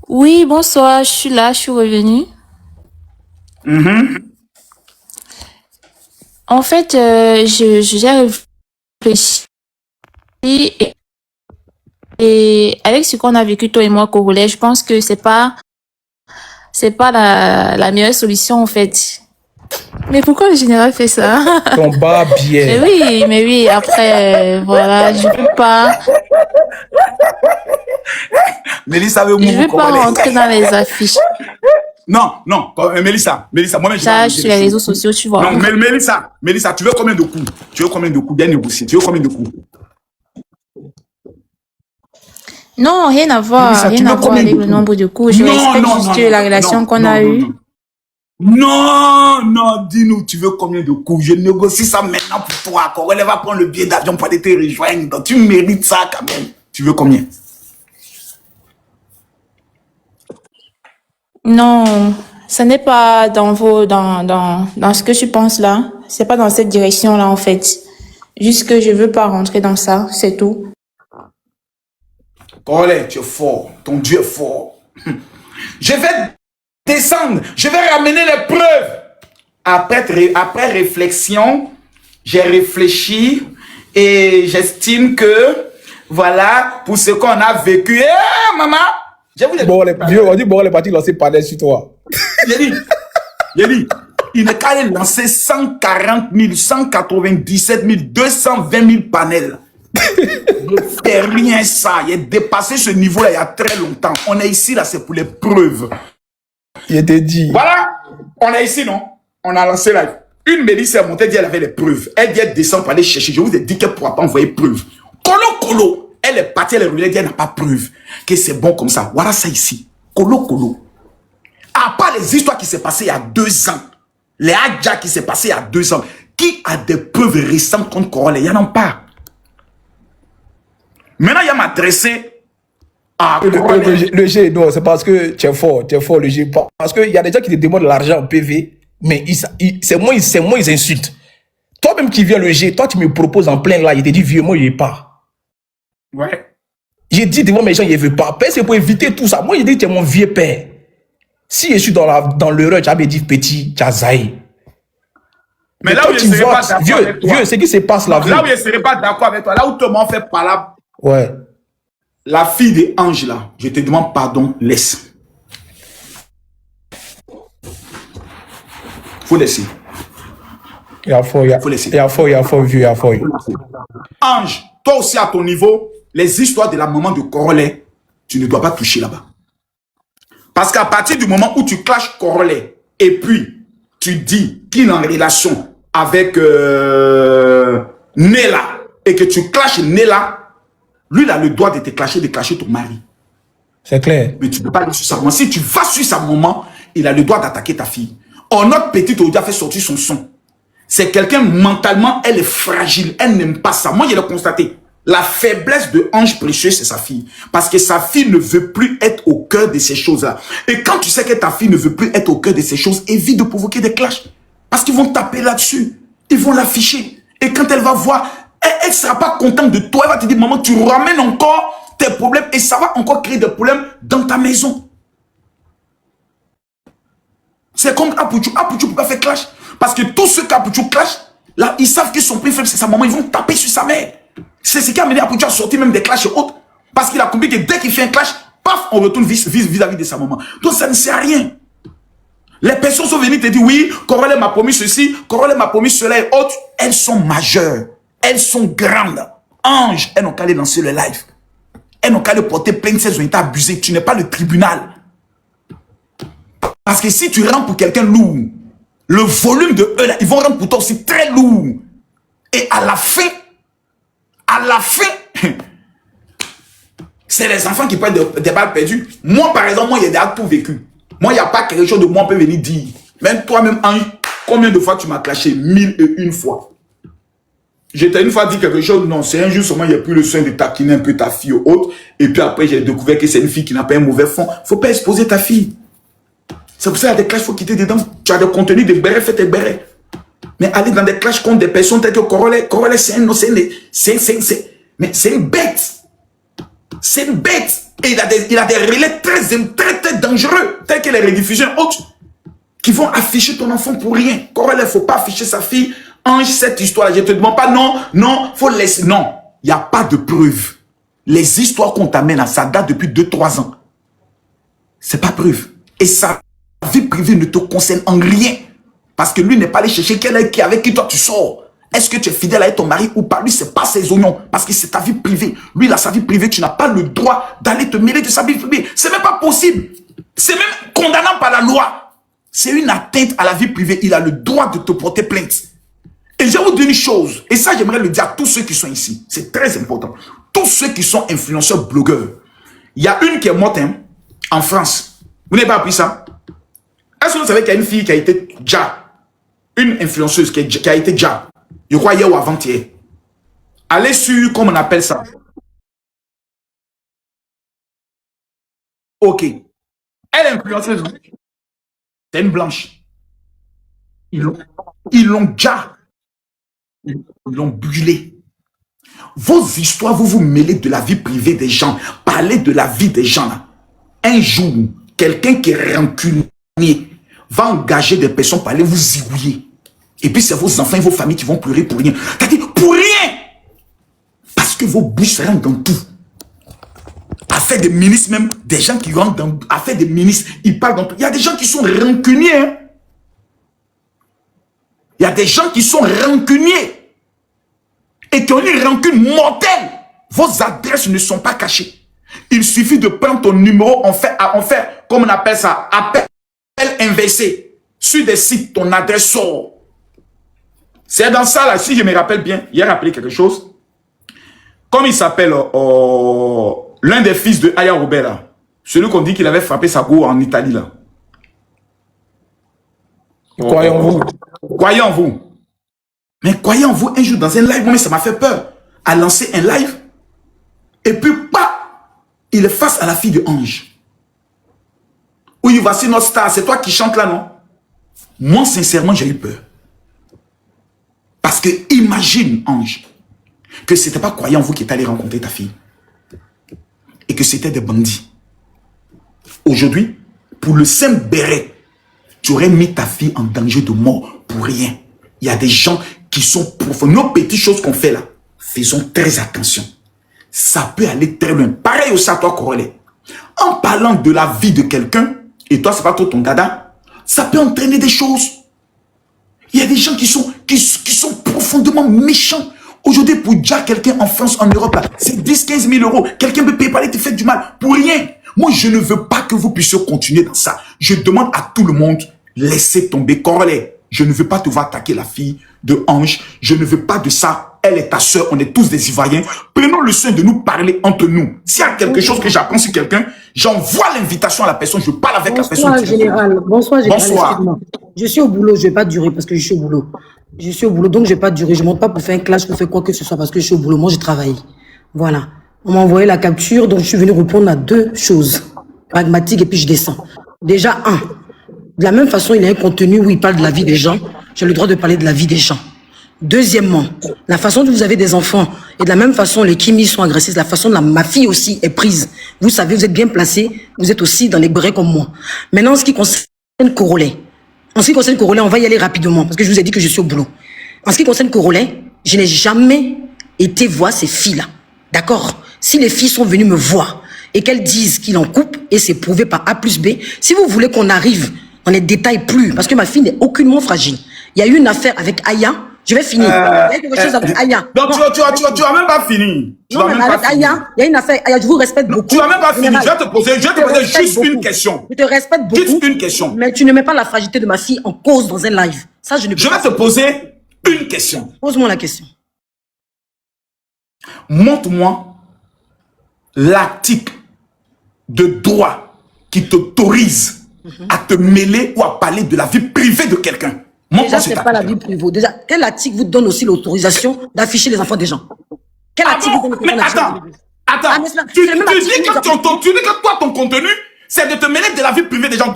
Oui, bonsoir, je suis là, je suis revenue. En fait, j'ai réfléchi et avec ce qu'on a vécu, toi et moi, Corolle, je pense que c'est pas la meilleure solution, en fait. Mais pourquoi le général fait ça? Ton bas bien. Mais oui, après, voilà, je peux pas... Mélissa veut Je vais pas rentrer dans les affiches. non, Mélissa, moi-même, Ça, sur les réseaux sociaux, tu vois. Non, Mélissa, tu veux combien de coups? Bien négocier. Tu veux combien de coups? Non, rien à voir, Mélissa, rien à voir avec le nombre de coups. Je respecte juste la relation qu'on a eue. Non, dis-nous, tu veux combien de coups? Je négocie ça maintenant pour toi. Corolé va prendre le billet d'avion pour aller te rejoindre. Tu mérites ça quand même. Tu veux combien? Non, ce n'est pas dans ce que tu penses là. C'est pas dans cette direction-là, en fait. Juste que je veux pas rentrer dans ça, c'est tout. Corolé, tu es fort. Ton Dieu est fort. Je vais descendre. Je vais ramener les preuves. Après réflexion, j'ai réfléchi et j'estime que, voilà, pour ce qu'on a vécu. Eh, maman! Bon, on dit bon, les partis lancés panel sur toi. J'ai dit, il n'est qu'à aller lancer 140 000, 197 000, 220 000 panels. Ne fait rien ça. Il a dépassé ce niveau-là il y a très longtemps. On est ici, là, c'est pour les preuves. Il était dit. Voilà, on est ici, non? On a lancé live. Une Mélissa est montée, dit elle avait les preuves. Elle dit elle descend pour aller chercher. Je vous ai dit qu'elle ne pourra pas envoyer preuves. Colo. Elle est partie, elle est revenue, elle dit elle n'a pas preuve que c'est bon comme ça. Voilà ça ici. Colo. À part les histoires qui s'est passées il y a 2 ans, les Adja qui s'est passé il y a 2 ans, qui a des preuves récentes contre Corolé? Il n'y en a pas. Maintenant, il y a m'adressé à le G, non, c'est parce que tu es fort, le G. Parce qu'il y a des gens qui te demandent de l'argent en PV, mais c'est moi, ils insultent. Toi-même qui viens le G, toi, tu me proposes en plein là, il te dit, vieux, moi, il n'y est pas. Ouais. J'ai dit devant mes gens, il ne veut pas. C'est pour éviter tout ça. Moi, il dit, tu es mon vieux père. Si je suis dans l'erreur, tu as dit petit, tu as zaï. Mais là où je ne serais pas d'accord avec toi. Vieux, ce qui se passe là. Là où je ne serais pas d'accord avec toi, là où tout le monde fait par là. Ouais. La fille des anges là, je te demande pardon, laisse. Faut laisser. Il y a fort, vieux. Ange, toi aussi à ton niveau, les histoires de la maman de Corolé, tu ne dois pas toucher là-bas. Parce qu'à partir du moment où tu clashes Corolé et puis tu dis qu'il est en relation avec Nella et que tu clashes Nella, lui il a le droit de te clasher, de clasher ton mari. C'est clair. Mais tu ne peux pas aller sur sa maman. Si tu vas sur sa maman, il a le droit d'attaquer ta fille. Or, notre petite Odia a fait sortir son son. C'est quelqu'un, mentalement, elle est fragile. Elle n'aime pas ça. Moi, je l'ai constaté. La faiblesse de Ange Précieux, c'est sa fille. Parce que sa fille ne veut plus être au cœur de ces choses-là. Et quand tu sais que ta fille ne veut plus être au cœur de ces choses, évite de provoquer des clashs. Parce qu'ils vont taper là-dessus. Ils vont l'afficher. Et quand elle va voir, elle ne sera pas contente de toi. Elle va te dire, maman, tu ramènes encore tes problèmes. Et ça va encore créer des problèmes dans ta maison. C'est comme Apouchou. Apouchou ne peut pas faire clash. Parce que tous ceux qu'Apouchou clash, là, ils savent que son plus faible, c'est sa maman. Ils vont taper sur sa mère. C'est ce qui a amené Apouchou à sortir même des clashs et autres. Parce qu'il a compris que dès qu'il fait un clash, paf, on retourne vis-à-vis de sa maman. Donc ça ne sert à rien. Les personnes sont venues te dire, oui, Corolé m'a promis ceci, Corolé m'a promis cela et autres. Elles sont majeures. Elles sont grandes. Ange, elles n'ont qu'à aller lancer le live. Elles n'ont qu'à aller porter plainte si elles ont été abusées. Tu n'es pas le tribunal. Parce que si tu rentres pour quelqu'un lourd, le volume de eux, là, ils vont rendre pour toi aussi très lourd. Et à la fin, c'est les enfants qui prennent des balles perdues. Moi, par exemple, moi, il y a déjà tout vécu. Moi, il n'y a pas quelque chose de moi, on peut venir dire. Même toi-même, Ange, combien de fois tu m'as clashé? 1001 fois. J'étais une fois dit quelque chose, non, c'est un jour seulement, il n'y a plus le soin de taquiner un peu ta fille ou autre. Et puis après, j'ai découvert que c'est une fille qui n'a pas un mauvais fond. Il ne faut pas exposer ta fille. C'est pour ça qu'il y a des clashs, il faut quitter dedans. Tu as des contenus de bérets, fais tes bérets. Mais aller dans des clashs contre des personnes telles que Corolé, c'est une bête. C'est une bête. Et il a des relais très dangereux, tels que les rediffusions autres, qui vont afficher ton enfant pour rien. Corolé, il ne faut pas afficher sa fille. Ange, cette histoire-là, je ne te demande pas, non, faut laisser. Non, il n'y a pas de preuve. Les histoires qu'on t'amène à ça date depuis 2-3 ans. C'est pas preuve. Et sa vie privée ne te concerne en rien. Parce que lui n'est pas allé chercher quelqu'un avec qui toi tu sors. Est-ce que tu es fidèle avec ton mari ou pas? Lui, c'est pas ses oignons. Parce que c'est ta vie privée. Lui, il a sa vie privée. Tu n'as pas le droit d'aller te mêler de sa vie privée. C'est même pas possible. C'est même condamnant par la loi. C'est une atteinte à la vie privée. Il a le droit de te porter plainte. Et je vais vous dire une chose, et ça j'aimerais le dire à tous ceux qui sont ici. C'est très important. Tous ceux qui sont influenceurs, blogueurs. Il y a une qui est morte en France. Vous n'avez pas appris ça? Est-ce que vous savez qu'il y a une fille qui a été déjà, une influenceuse qui a été déjà, je crois hier ou avant-hier. Allez sur, comment on appelle ça? Ok. Elle est influenceuse. C'est une blanche. Ils l'ont déjà. Ils l'ont brûlé. Vos histoires, vous vous mêlez de la vie privée des gens. Parlez de la vie des gens. Là. Un jour, quelqu'un qui est rancunier va engager des personnes pour aller vous zigouiller. Et puis c'est vos enfants et vos familles qui vont pleurer pour rien. C'est-à-dire pour rien. Parce que vos bouches rentrent dans tout. Affaire des ministres même, des gens qui rentrent dans... Affaire des ministres, ils parlent dans tout. Il y a des gens qui sont rancuniers. Hein? Il y a des gens qui sont rancuniers. Et qui ont une rancune mortelle. Vos adresses ne sont pas cachées. Il suffit de prendre ton numéro, on fait comme on appelle ça, appel inversé. Sur des sites, ton adresse sort. C'est dans ça, là, si je me rappelle bien, il a rappelé quelque chose. Comme il s'appelle l'un des fils de Aya Robert, là, celui qu'on dit qu'il avait frappé sa go en Italie, là. Croyons-vous. Croyez en vous. Mais croyez en vous, un jour dans un live, moi, ça m'a fait peur. À lancer un live, et puis, il est face à la fille de Ange. Oui, voici notre star, c'est toi qui chantes là, non? Moi, sincèrement, j'ai eu peur. Parce que, imagine, Ange, que ce n'était pas croyant en vous qui est allé rencontrer ta fille. Et que c'était des bandits. Aujourd'hui, pour le simple béret, tu aurais mis ta fille en danger de mort pour rien. Il y a des gens qui sont profonds. Nos petites choses qu'on fait là, faisons très attention. Ça peut aller très loin. Pareil aussi à toi, Corolé. En parlant de la vie de quelqu'un, et toi, c'est pas trop ton dada, ça peut entraîner des choses. Il y a des gens qui sont profondément méchants. Aujourd'hui, pour dire quelqu'un en France, en Europe, c'est 10-15 000 euros. Quelqu'un peut payer par les te fait du mal pour rien. Moi, je ne veux pas que vous puissiez continuer dans ça. Je demande à tout le monde, laissez tomber. Corolé, je ne veux pas te voir attaquer la fille de Ange. Je ne veux pas de ça. Elle est ta soeur, on est tous des Ivoiriens. Prenons le soin de nous parler entre nous. S'il y a quelque chose que j'apprends sur quelqu'un, j'envoie l'invitation à la personne, je parle avec la personne. Bonsoir, général. Bonsoir, général. Bonsoir. Je suis au boulot, je ne vais pas durer parce que je suis au boulot. Je suis au boulot, donc je ne vais pas durer. Je ne monte pas pour faire un clash, pour faire quoi que ce soit parce que je suis au boulot. Moi, j'ai travaillé. Voilà. On m'a envoyé la capture, donc je suis venu répondre à deux choses. Pragmatique et puis je descends. Déjà, de la même façon, il y a un contenu où il parle de la vie des gens. J'ai le droit de parler de la vie des gens. Deuxièmement, la façon dont vous avez des enfants et de la même façon les Kimi sont agressés, la façon dont ma fille aussi est prise. Vous savez, vous êtes bien placé, vous êtes aussi dans les bérets comme moi. Maintenant, en ce qui concerne Corolet, on va y aller rapidement parce que je vous ai dit que je suis au boulot. En ce qui concerne Corolet, je n'ai jamais été voir ces filles-là. D'accord? Si les filles sont venues me voir et qu'elles disent qu'il en coupe et c'est prouvé par A plus B, si vous voulez qu'on arrive dans les détails plus, parce que ma fille n'est aucunement fragile. Il y a eu une affaire avec Aya. Je vais finir. Il y a quelque chose avec Aya. Donc, tu vas même pas finir. Non, mais avec Aya, il y a une affaire. Aya, je vous respecte beaucoup. Tu vas même pas finir. Je vais te poser juste une question. Je te respecte beaucoup. Juste une question. Mais tu ne mets pas la fragilité de ma fille en cause dans un live. Ça, je ne peux pas. Je vais te poser une question. Pose-moi la question. Montre-moi l'article de droit qui t'autorise à te mêler ou à parler de la vie privée de quelqu'un. Déjà, c'est pas la vie privée. Déjà, quel article vous donne aussi l'autorisation d'afficher les enfants des gens? Quel article vous donne l'autorisation? Attends, tu dis que toi, ton contenu, c'est de te mêler de la vie privée des gens.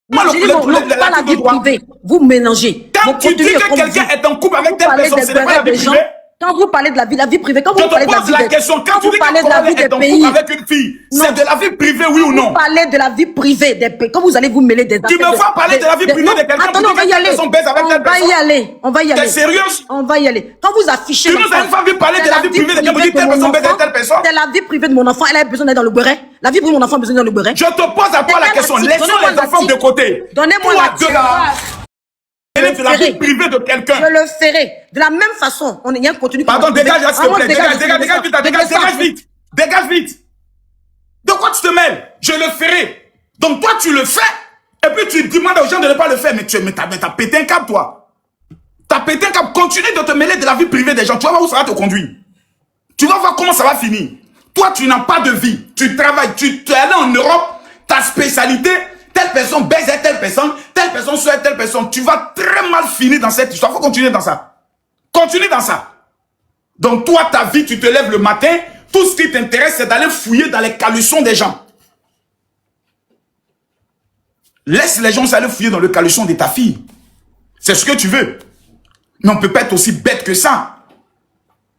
Moi, pas la vie privée. Vous mélangez. Quand tu dis que quelqu'un est en couple avec telle personne, ce n'est pas la vie privée. Quand vous parlez de la vie privée, quand vous parlez de la vie la question, quand tu dis que la vie est en couple avec une fille, c'est de la vie privée, oui ou non? Vous parlez de la vie privée des pays. Quand vous allez vous mêler des tu me fais parler de la vie privée de quelqu'un. Attends, on va y aller. On va y aller. On va y aller. T'es sérieuse? On va y aller. Quand vous affichez. Tu nous as une fois vu parler de la vie privée de quelqu'un, vous dites telle personne baise telle personne. C'est la vie privée de mon enfant, elle a besoin d'être dans le béret. La vie privée de mon enfant a besoin d'être dans le béret. Je te pose à toi la question. Laissons les enfants de côté. Donnez-moi la de la vie privée de quelqu'un. Je le ferai. De la même façon, il y a un contenu. Pardon, dégage, s'il te plaît. Dégage vite. Dégage vite. De quoi tu te mêles? Je le ferai. Donc toi, tu le fais, et puis tu demandes aux gens de ne pas le faire. Mais t'as pété un câble, toi. T'as pété un câble. Continue de te mêler de la vie privée des gens. Tu vas voir où ça va te conduire. Tu vas voir comment ça va finir. Toi, tu n'as pas de vie. Tu travailles. Tu es allé en Europe. Ta spécialité, telle personne baise à telle personne souhaite telle personne. Tu vas très mal finir dans cette histoire. Il faut continuer dans ça. Continue dans ça. Donc toi, ta vie, tu te lèves le matin. Tout ce qui t'intéresse, c'est d'aller fouiller dans les caleçons des gens. Laisse les gens aller fouiller dans le caleçon de ta fille. C'est ce que tu veux. Mais on ne peut pas être aussi bête que ça.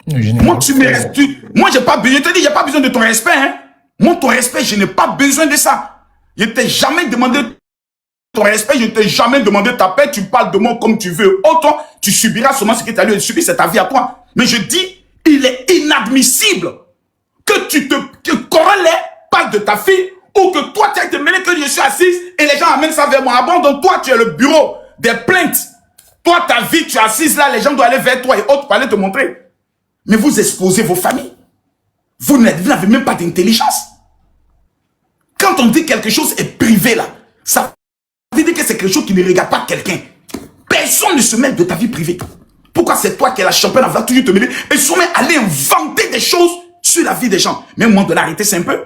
Moi, tu me respectes. Moi, j'ai pas besoin. Je te dis, j'ai pas besoin de ton respect. Hein. Moi, ton respect, je n'ai pas besoin de ça. Je ne t'ai jamais demandé ton respect. Je ne t'ai jamais demandé ta paix. Tu parles de moi comme tu veux. Autant, tu subiras seulement ce que tu as lui subir. C'est ta vie à toi. Mais je dis, il est inadmissible que Corolle parle de ta fille ou que toi, tu as été mêlé, que je suis assise et les gens amènent ça vers moi. Ah bon, donc toi, tu es le bureau des plaintes. Toi, ta vie, tu es assise là, les gens doivent aller vers toi et autres pour aller te montrer. Mais vous exposez vos familles. Vous n'avez même pas d'intelligence. Quand on dit quelque chose est privé là, ça veut dire que c'est quelque chose qui ne regarde pas quelqu'un. Personne ne se mêle de ta vie privée. Pourquoi c'est toi qui es la championne à vouloir toujours te mêler et sûrement aller inventer des choses sur la vie des gens. Mais à un moment donné, arrêtez, c'est un peu.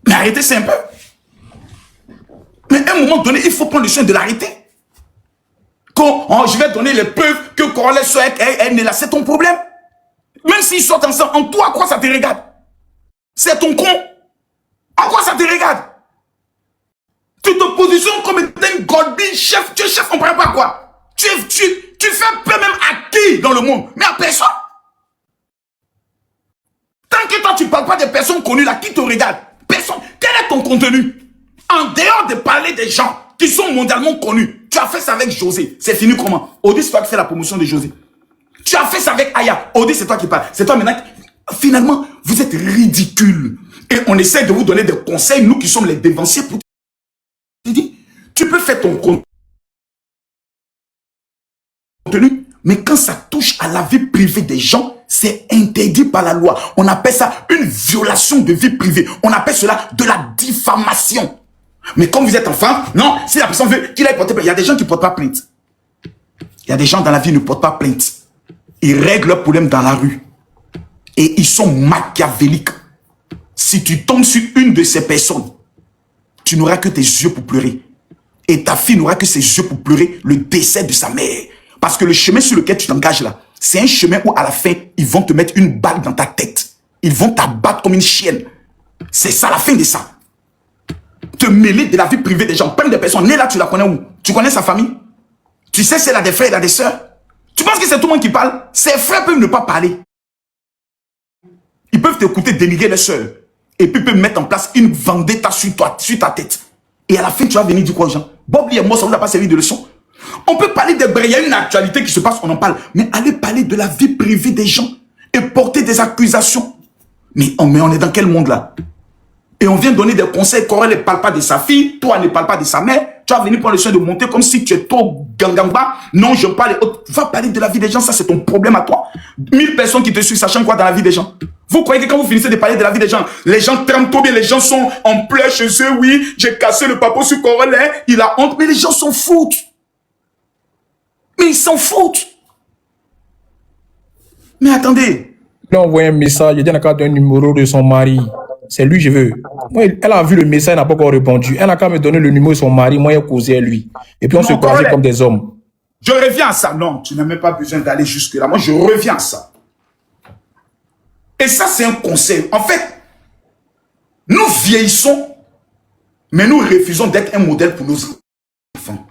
Mais arrêtez, c'est un peu. Mais à un moment donné, il faut prendre le soin de l'arrêter. Quand je vais donner les preuves que Corolle soit elle est là, c'est ton problème. Même s'ils sortent ensemble, en toi, à quoi ça te regarde? C'est ton con. En quoi ça te regarde? Tu te positionnes comme un Godby, chef. Tu es chef, on ne comprend pas quoi. Tu fais peur même à qui dans le monde? Mais à personne. Tant que toi, tu ne parles pas des personnes connues là, qui te regardent? Personne. Quel est ton contenu? En dehors de parler des gens qui sont mondialement connus, tu as fait ça avec José. C'est fini comment? Audi, c'est toi qui fais la promotion de José. Tu as fait ça avec Aya. Audi, c'est toi qui parles. C'est toi maintenant. Finalement, vous êtes ridicule. Et on essaie de vous donner des conseils, nous qui sommes les dévanciers. Pour te dire, tu peux faire ton contenu, mais quand ça touche à la vie privée des gens, c'est interdit par la loi. On appelle ça une violation de vie privée. On appelle cela de la diffamation. Mais comme vous êtes enfant, non, si la personne veut qu'il aille porter plainte, il y a des gens qui ne portent pas plainte. Il y a des gens dans la vie qui ne portent pas plainte. Ils règlent leurs problèmes dans la rue. Et ils sont machiavéliques. Si tu tombes sur une de ces personnes, tu n'auras que tes yeux pour pleurer. Et ta fille n'aura que ses yeux pour pleurer le décès de sa mère. Parce que le chemin sur lequel tu t'engages là, c'est un chemin où à la fin, ils vont te mettre une balle dans ta tête. Ils vont t'abattre comme une chienne. C'est ça la fin de ça. Te mêler de la vie privée des gens. Prendre des personnes. Né là, tu la connais où? Tu connais sa famille? Tu sais si elle a des frères, elle a des sœurs? Tu penses que c'est tout le monde qui parle? Ses frères peuvent ne pas parler. Ils peuvent t'écouter dénigrer les sœurs. Et puis peuvent mettre en place une vendetta sur toi, sur ta tête. Et à la fin, tu vas venir dire quoi aux gens? Bob Lee et moi, ça ne vous a pas servi de leçon. On peut parler il y a une actualité qui se passe, on en parle. Mais allez parler de la vie privée des gens et porter des accusations. Mais on est dans quel monde là? Et on vient donner des conseils. Corolle ne parle pas de sa fille, toi ne parle pas de sa mère. Tu vas venir prendre le soin de monter comme si tu es trop gangamba. Non, je parle. Va parler de la vie des gens, ça c'est ton problème à toi. 1000 personnes qui te suivent, sachant quoi dans la vie des gens? Vous croyez que quand vous finissez de parler de la vie des gens, les gens tremblent trop bien, les gens sont en pleurs chez eux, oui, j'ai cassé le papo sur Corolle, il a honte, mais les gens s'en foutent. Mais ils s'en foutent. Mais attendez. Il a envoyé un message, il dit qu'il a un numéro de son mari. C'est lui, je veux. Moi, elle a vu le message, elle n'a pas encore répondu. Elle n'a qu'à me donner le numéro de son mari, moi, j'ai causé à lui. Et puis on se croisait comme des hommes. Je reviens à ça. Non, tu n'as même pas besoin d'aller jusque-là. Moi, je reviens à ça. Et ça, c'est un conseil. En fait, nous vieillissons, mais nous refusons d'être un modèle pour nos enfants.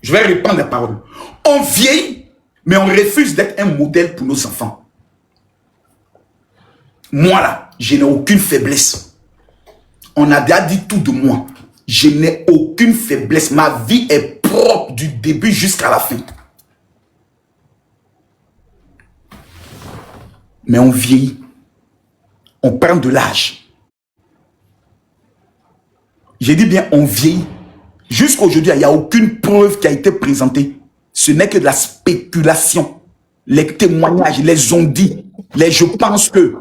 Je vais reprendre les paroles. On vieillit, mais on refuse d'être un modèle pour nos enfants. Moi, là, je n'ai aucune faiblesse. On a déjà dit tout de moi. Je n'ai aucune faiblesse. Ma vie est propre du début jusqu'à la fin. Mais on vieillit. On prend de l'âge. J'ai dit bien, on vieillit. Jusqu'à aujourd'hui, il n'y a aucune preuve qui a été présentée. Ce n'est que de la spéculation. Les témoignages, les on-dit, les je pense que.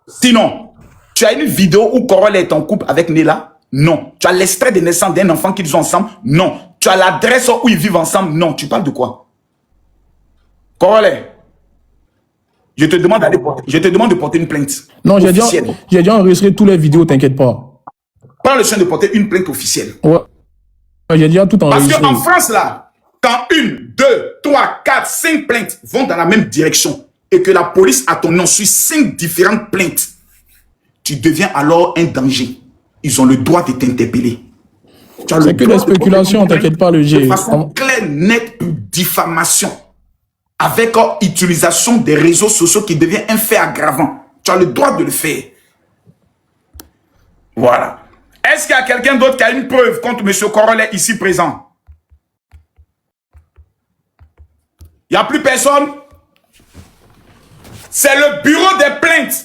Sinon, tu as une vidéo où Corolle est en couple avec Nela. Non. Tu as l'extrait de naissance d'un enfant qu'ils ont ensemble? Non. Tu as l'adresse où ils vivent ensemble? Non. Tu parles de quoi? Corollaire. Je te demande de porter une plainte. Non, j'ai déjà enregistré toutes les vidéos, t'inquiète pas. Prends le soin de porter une plainte officielle. Ouais. J'ai déjà tout enregistré. Parce qu'en France, là, quand 1, 2, 3, 4, 5 plaintes vont dans la même direction et que la police a ton nom sur 5 différentes plaintes, tu deviens alors un danger. Ils ont le droit de t'interpeller. C'est que des spéculations, t'inquiète pas, le G. De façon claire, nette, pour diffamation. Avec utilisation des réseaux sociaux qui devient un fait aggravant. Tu as le droit de le faire. Voilà. Est-ce qu'il y a quelqu'un d'autre qui a une preuve contre M. Corollaire ici présent? Il n'y a plus personne? C'est le bureau des plaintes.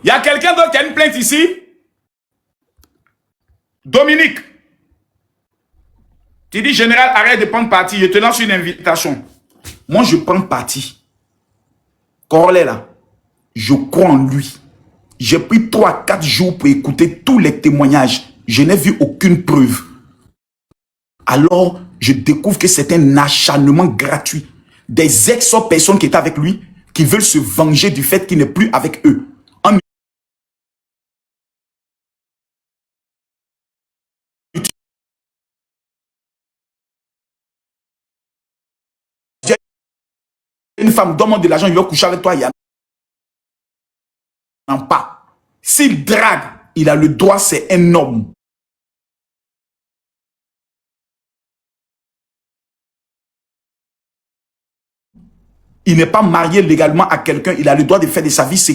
Il y a quelqu'un d'autre qui a une plainte ici? Dominique. Tu dis, général, arrête de prendre parti. Je te lance une invitation. Moi, je prends parti. Corollaire, là, je crois en lui. J'ai pris 3-4 jours pour écouter tous les témoignages. Je n'ai vu aucune preuve. Alors, je découvre que c'est un acharnement gratuit. Des ex-personnes qui étaient avec lui, qui veulent se venger du fait qu'il n'est plus avec eux. Une femme demande de l'argent, il va coucher avec toi, il y a non pas. S'il drague, il a le droit, c'est un homme. Il n'est pas marié légalement à quelqu'un, il a le droit de faire de sa vie ce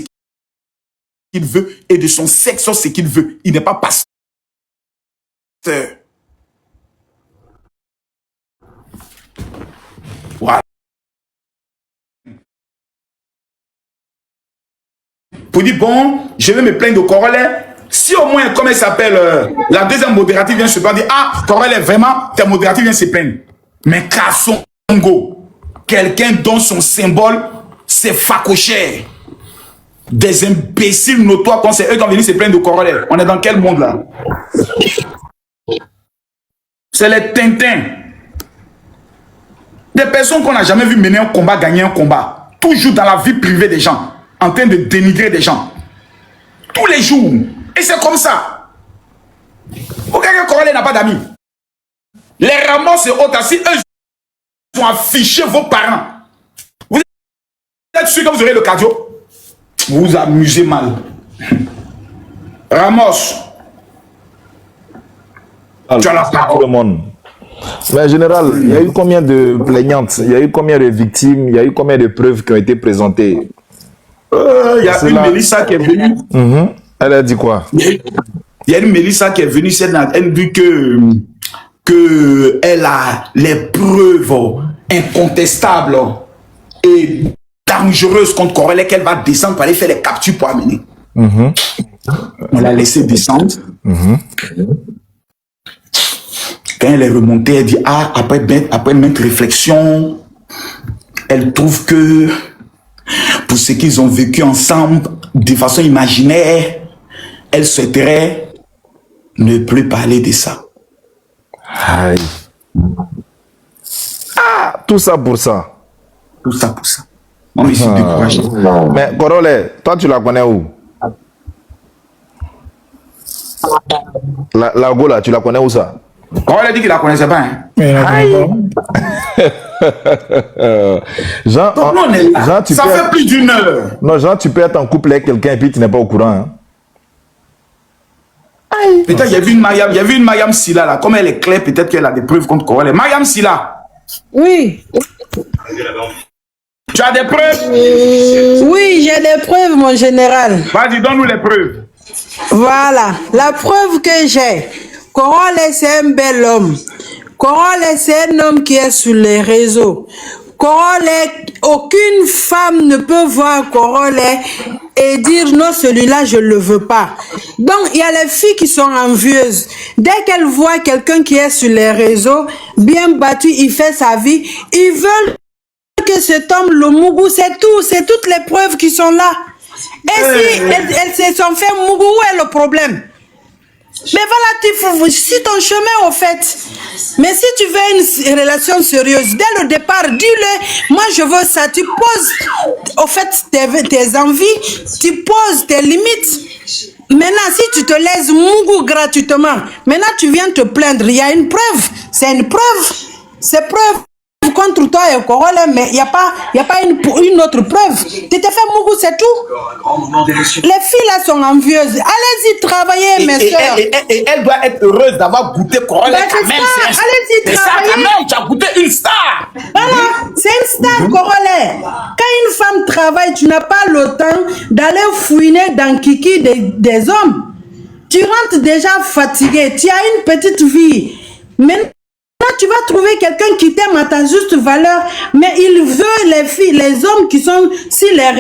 qu'il veut et de son sexe ce qu'il veut. Il n'est pas pasteur. Voilà. Pour dire, bon, je vais me plaindre de Corollaire. Si au moins, comme elle s'appelle, la deuxième modérative vient se plaindre, dire, ah, Corollaire, vraiment, ta modérative vient se plaindre. Mais Kassongo, quelqu'un dont son symbole, c'est Facocher. Des imbéciles notoires, quand c'est eux qui ont venu se plaindre de Corollaire. On est dans quel monde là? C'est les Tintins. Des personnes qu'on n'a jamais vu mener un combat, gagner un combat. Toujours dans la vie privée des gens. En train de dénigrer des gens. Tous les jours. Et c'est comme ça. Regardez que Corollaire n'a pas d'amis. Les Ramos et autres, si eux ont affiché vos parents, vous êtes sûr que vous aurez le cardio? Vous vous amusez mal. Ramos. Tu as la parole. Tout le monde. Mais général, il y a eu combien de plaignantes? Il y a eu combien de victimes? Il y a eu combien de preuves qui ont été présentées? Il y a une Mélissa qui est venue. Elle a dit quoi? Il y a une Mélissa qui est venue, elle dit que elle a les preuves incontestables et dangereuses contre Corollaire qu'elle va descendre pour aller faire les captures pour amener. On l'a laissé descendre. Quand elle est remontée, elle dit, ah, après maintes réflexions, elle trouve que pour ce qu'ils ont vécu ensemble de façon imaginaire, elle souhaiterait ne plus parler de ça. Aïe. Ah, tout ça pour ça. Tout ça pour ça. Moi, je suis découragé. Mais Corollaire, toi, tu la connais où? La Gola, tu la connais où ça? Corollaire dit qu'il la connaissait pas. Jean, ça fait plus d'une heure. Non, Jean, tu peux être en couple avec quelqu'un et puis tu n'es pas au courant. Hein? Peut-être il y a vu une Mariam Silla là. Comme elle est claire, peut-être qu'elle a des preuves contre Corollaire. Mariam Silla. Oui. Tu as des preuves? Oui, j'ai des preuves, mon général. Vas-y, donne-nous les preuves. Voilà. La preuve que j'ai. Corollaire, c'est un bel homme. Corollaire, c'est un homme qui est sur les réseaux. Corollaire, aucune femme ne peut voir Corollaire et dire non, celui-là, je ne le veux pas. Donc, il y a les filles qui sont envieuses. Dès qu'elles voient quelqu'un qui est sur les réseaux, bien battu, il fait sa vie, ils veulent que cet homme, le Mougou, c'est tout, c'est toutes les preuves qui sont là. Et si elles se sont fait Mougou, où est le problème? Mais voilà, si ton chemin au fait. Mais si tu veux une relation sérieuse, dès le départ, dis-le, moi je veux ça. Tu poses, au fait, tes envies, tu poses tes limites. Maintenant, si tu te laisses mougou gratuitement, maintenant tu viens te plaindre. Il y a une preuve. C'est une preuve. C'est preuve contre toi et Corolle, mais il n'y a pas une autre preuve. Tu t'es fait mougou, c'est tout. Les filles là sont envieuses. Allez-y travailler, mes soeurs. Et elle doit être heureuse d'avoir goûté Corolle quand même. Allez-y travailler. Quand même, tu as goûté une star. Voilà, c'est une star Corolle. Quand une femme travaille, tu n'as pas le temps d'aller fouiner dans Kiki des hommes. Tu rentres déjà fatigué. Tu as une petite vie. Maintenant, tu vas trouver quelqu'un qui t'aime à ta juste valeur, mais il veut les filles, les hommes qui sont sur les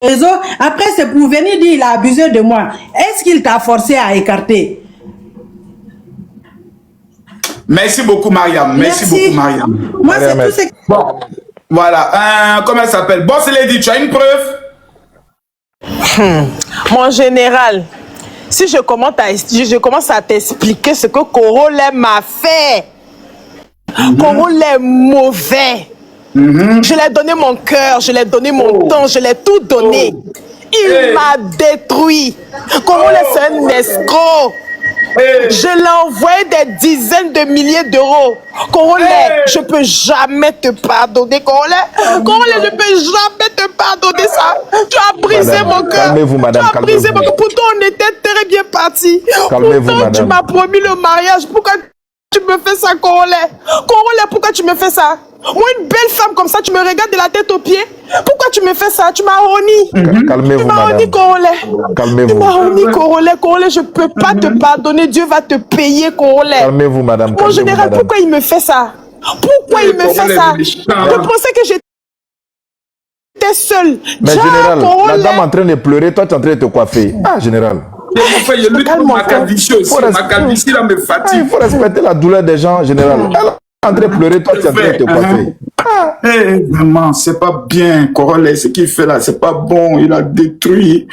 réseaux. Après, c'est pour venir dire il a abusé de moi. Est-ce qu'il t'a forcé à écarter? Merci beaucoup, Mariam. Merci beaucoup, Mariam. Moi, c'est tout ce que... Bon, voilà. Comment elle s'appelle? Boss Lady, tu as une preuve? Mon général, si je commence à t'expliquer ce que Corolle m'a fait, Corolle est mauvais. Je lui ai donné mon cœur, je lui ai donné mon temps, je lui ai tout donné. Il m'a détruit. Corolle, c'est un escroc. Je l'ai envoyé des dizaines de milliers d'euros. Corolle, je ne peux jamais te pardonner, Corolle. Corolle, je ne peux jamais te pardonner ça. Tu as brisé mon cœur. Calmez-vous, madame. Tu as brisé mon cœur. Pourtant, on était très bien partis. Pourtant, tu m'as promis le mariage. Pourquoi tu me fais ça, Corolle? Corolle, pourquoi tu me fais ça? Moi, une belle femme comme ça, tu me regardes de la tête aux pieds. Pourquoi tu me fais ça? Tu m'as honni. Calmez-vous, tu m'as honni, Corolle. Calmez-vous. Tu m'as honni, Corolle. Corolle, je ne peux pas te pardonner. Dieu va te payer, Corolle. Calmez-vous, madame. Mon général, pourquoi il me fait ça? Pourquoi il me fait ça? Je pensais que j'étais seule. Mais général, la dame en train de pleurer, toi tu es en train de te coiffer. Ah, général. Je lutte pour ma calvitie aussi. Ma calvitie là me fatigue. Il faut respecter la douleur des gens, général. Elle est en train de pleurer, toi tu es en train de te coiffer. Maman, c'est pas bien, Corolle, ce qu'il fait là, c'est pas bon, il a détruit.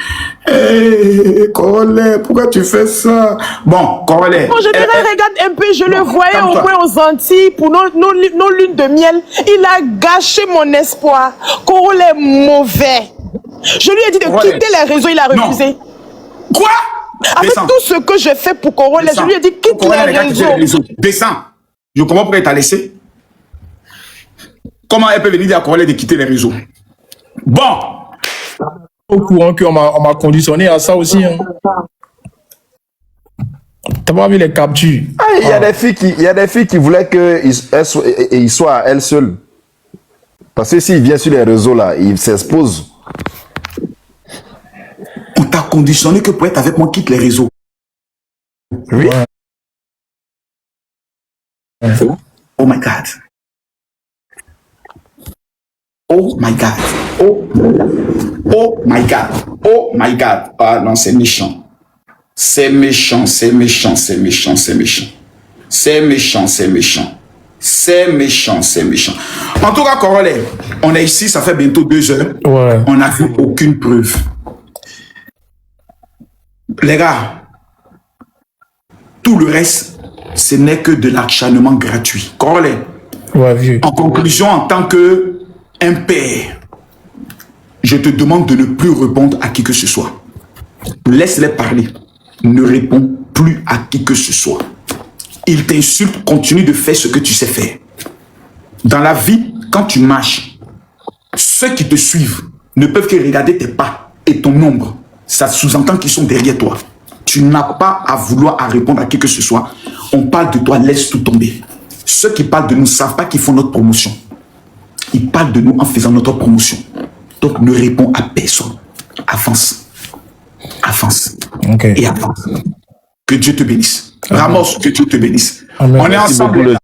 Corolle, pourquoi tu fais ça? Bon, Corolle. Mon général, regarde un peu, je le voyais au moins aux Antilles pour nos lunes de miel. Il a gâché mon espoir. Corolle est mauvais. Je lui ai dit de quitter les réseaux, il a refusé. Quoi? Avec tout ce que je fais pour Corolle, je lui ai dit quitte les réseaux. Descends. Je comprends pourquoi il t'a laissé. Comment elle peut venir dire à Corolle de quitter les réseaux? Bon. Au courant qu'on m'a conditionné à ça aussi. Hein. T'as pas vu les captures? Il y a des filles qui voulaient qu'il soit à elle seule. Parce que s'il vient sur les réseaux là, il s'expose. On t'a conditionné que pour être avec moi, quitte les réseaux. Oui. Oh my God. Oh my God. Oh my God. Oh my God. Ah non, c'est méchant. C'est méchant, c'est méchant, c'est méchant, c'est méchant. C'est méchant, c'est méchant. C'est méchant, c'est méchant. En tout cas, Corolle, on est ici, ça fait bientôt 2 heures. Ouais. On n'a vu aucune preuve. Les gars, tout le reste, ce n'est que de l'acharnement gratuit. Corolle, en conclusion, en tant qu'un père, je te demande de ne plus répondre à qui que ce soit. Laisse-les parler. Ne réponds plus à qui que ce soit. Ils t'insultent, continue de faire ce que tu sais faire. Dans la vie, quand tu marches, ceux qui te suivent ne peuvent que regarder tes pas et ton ombre. Ça sous-entend qu'ils sont derrière toi. Tu n'as pas à vouloir à répondre à qui que ce soit. On parle de toi, laisse tout tomber. Ceux qui parlent de nous ne savent pas qu'ils font notre promotion. Ils parlent de nous en faisant notre promotion. Donc ne réponds à personne. Avance. Avance. Okay. Et avance. Que Dieu te bénisse. Ramos, que Dieu te bénisse. Amen. On est ensemble.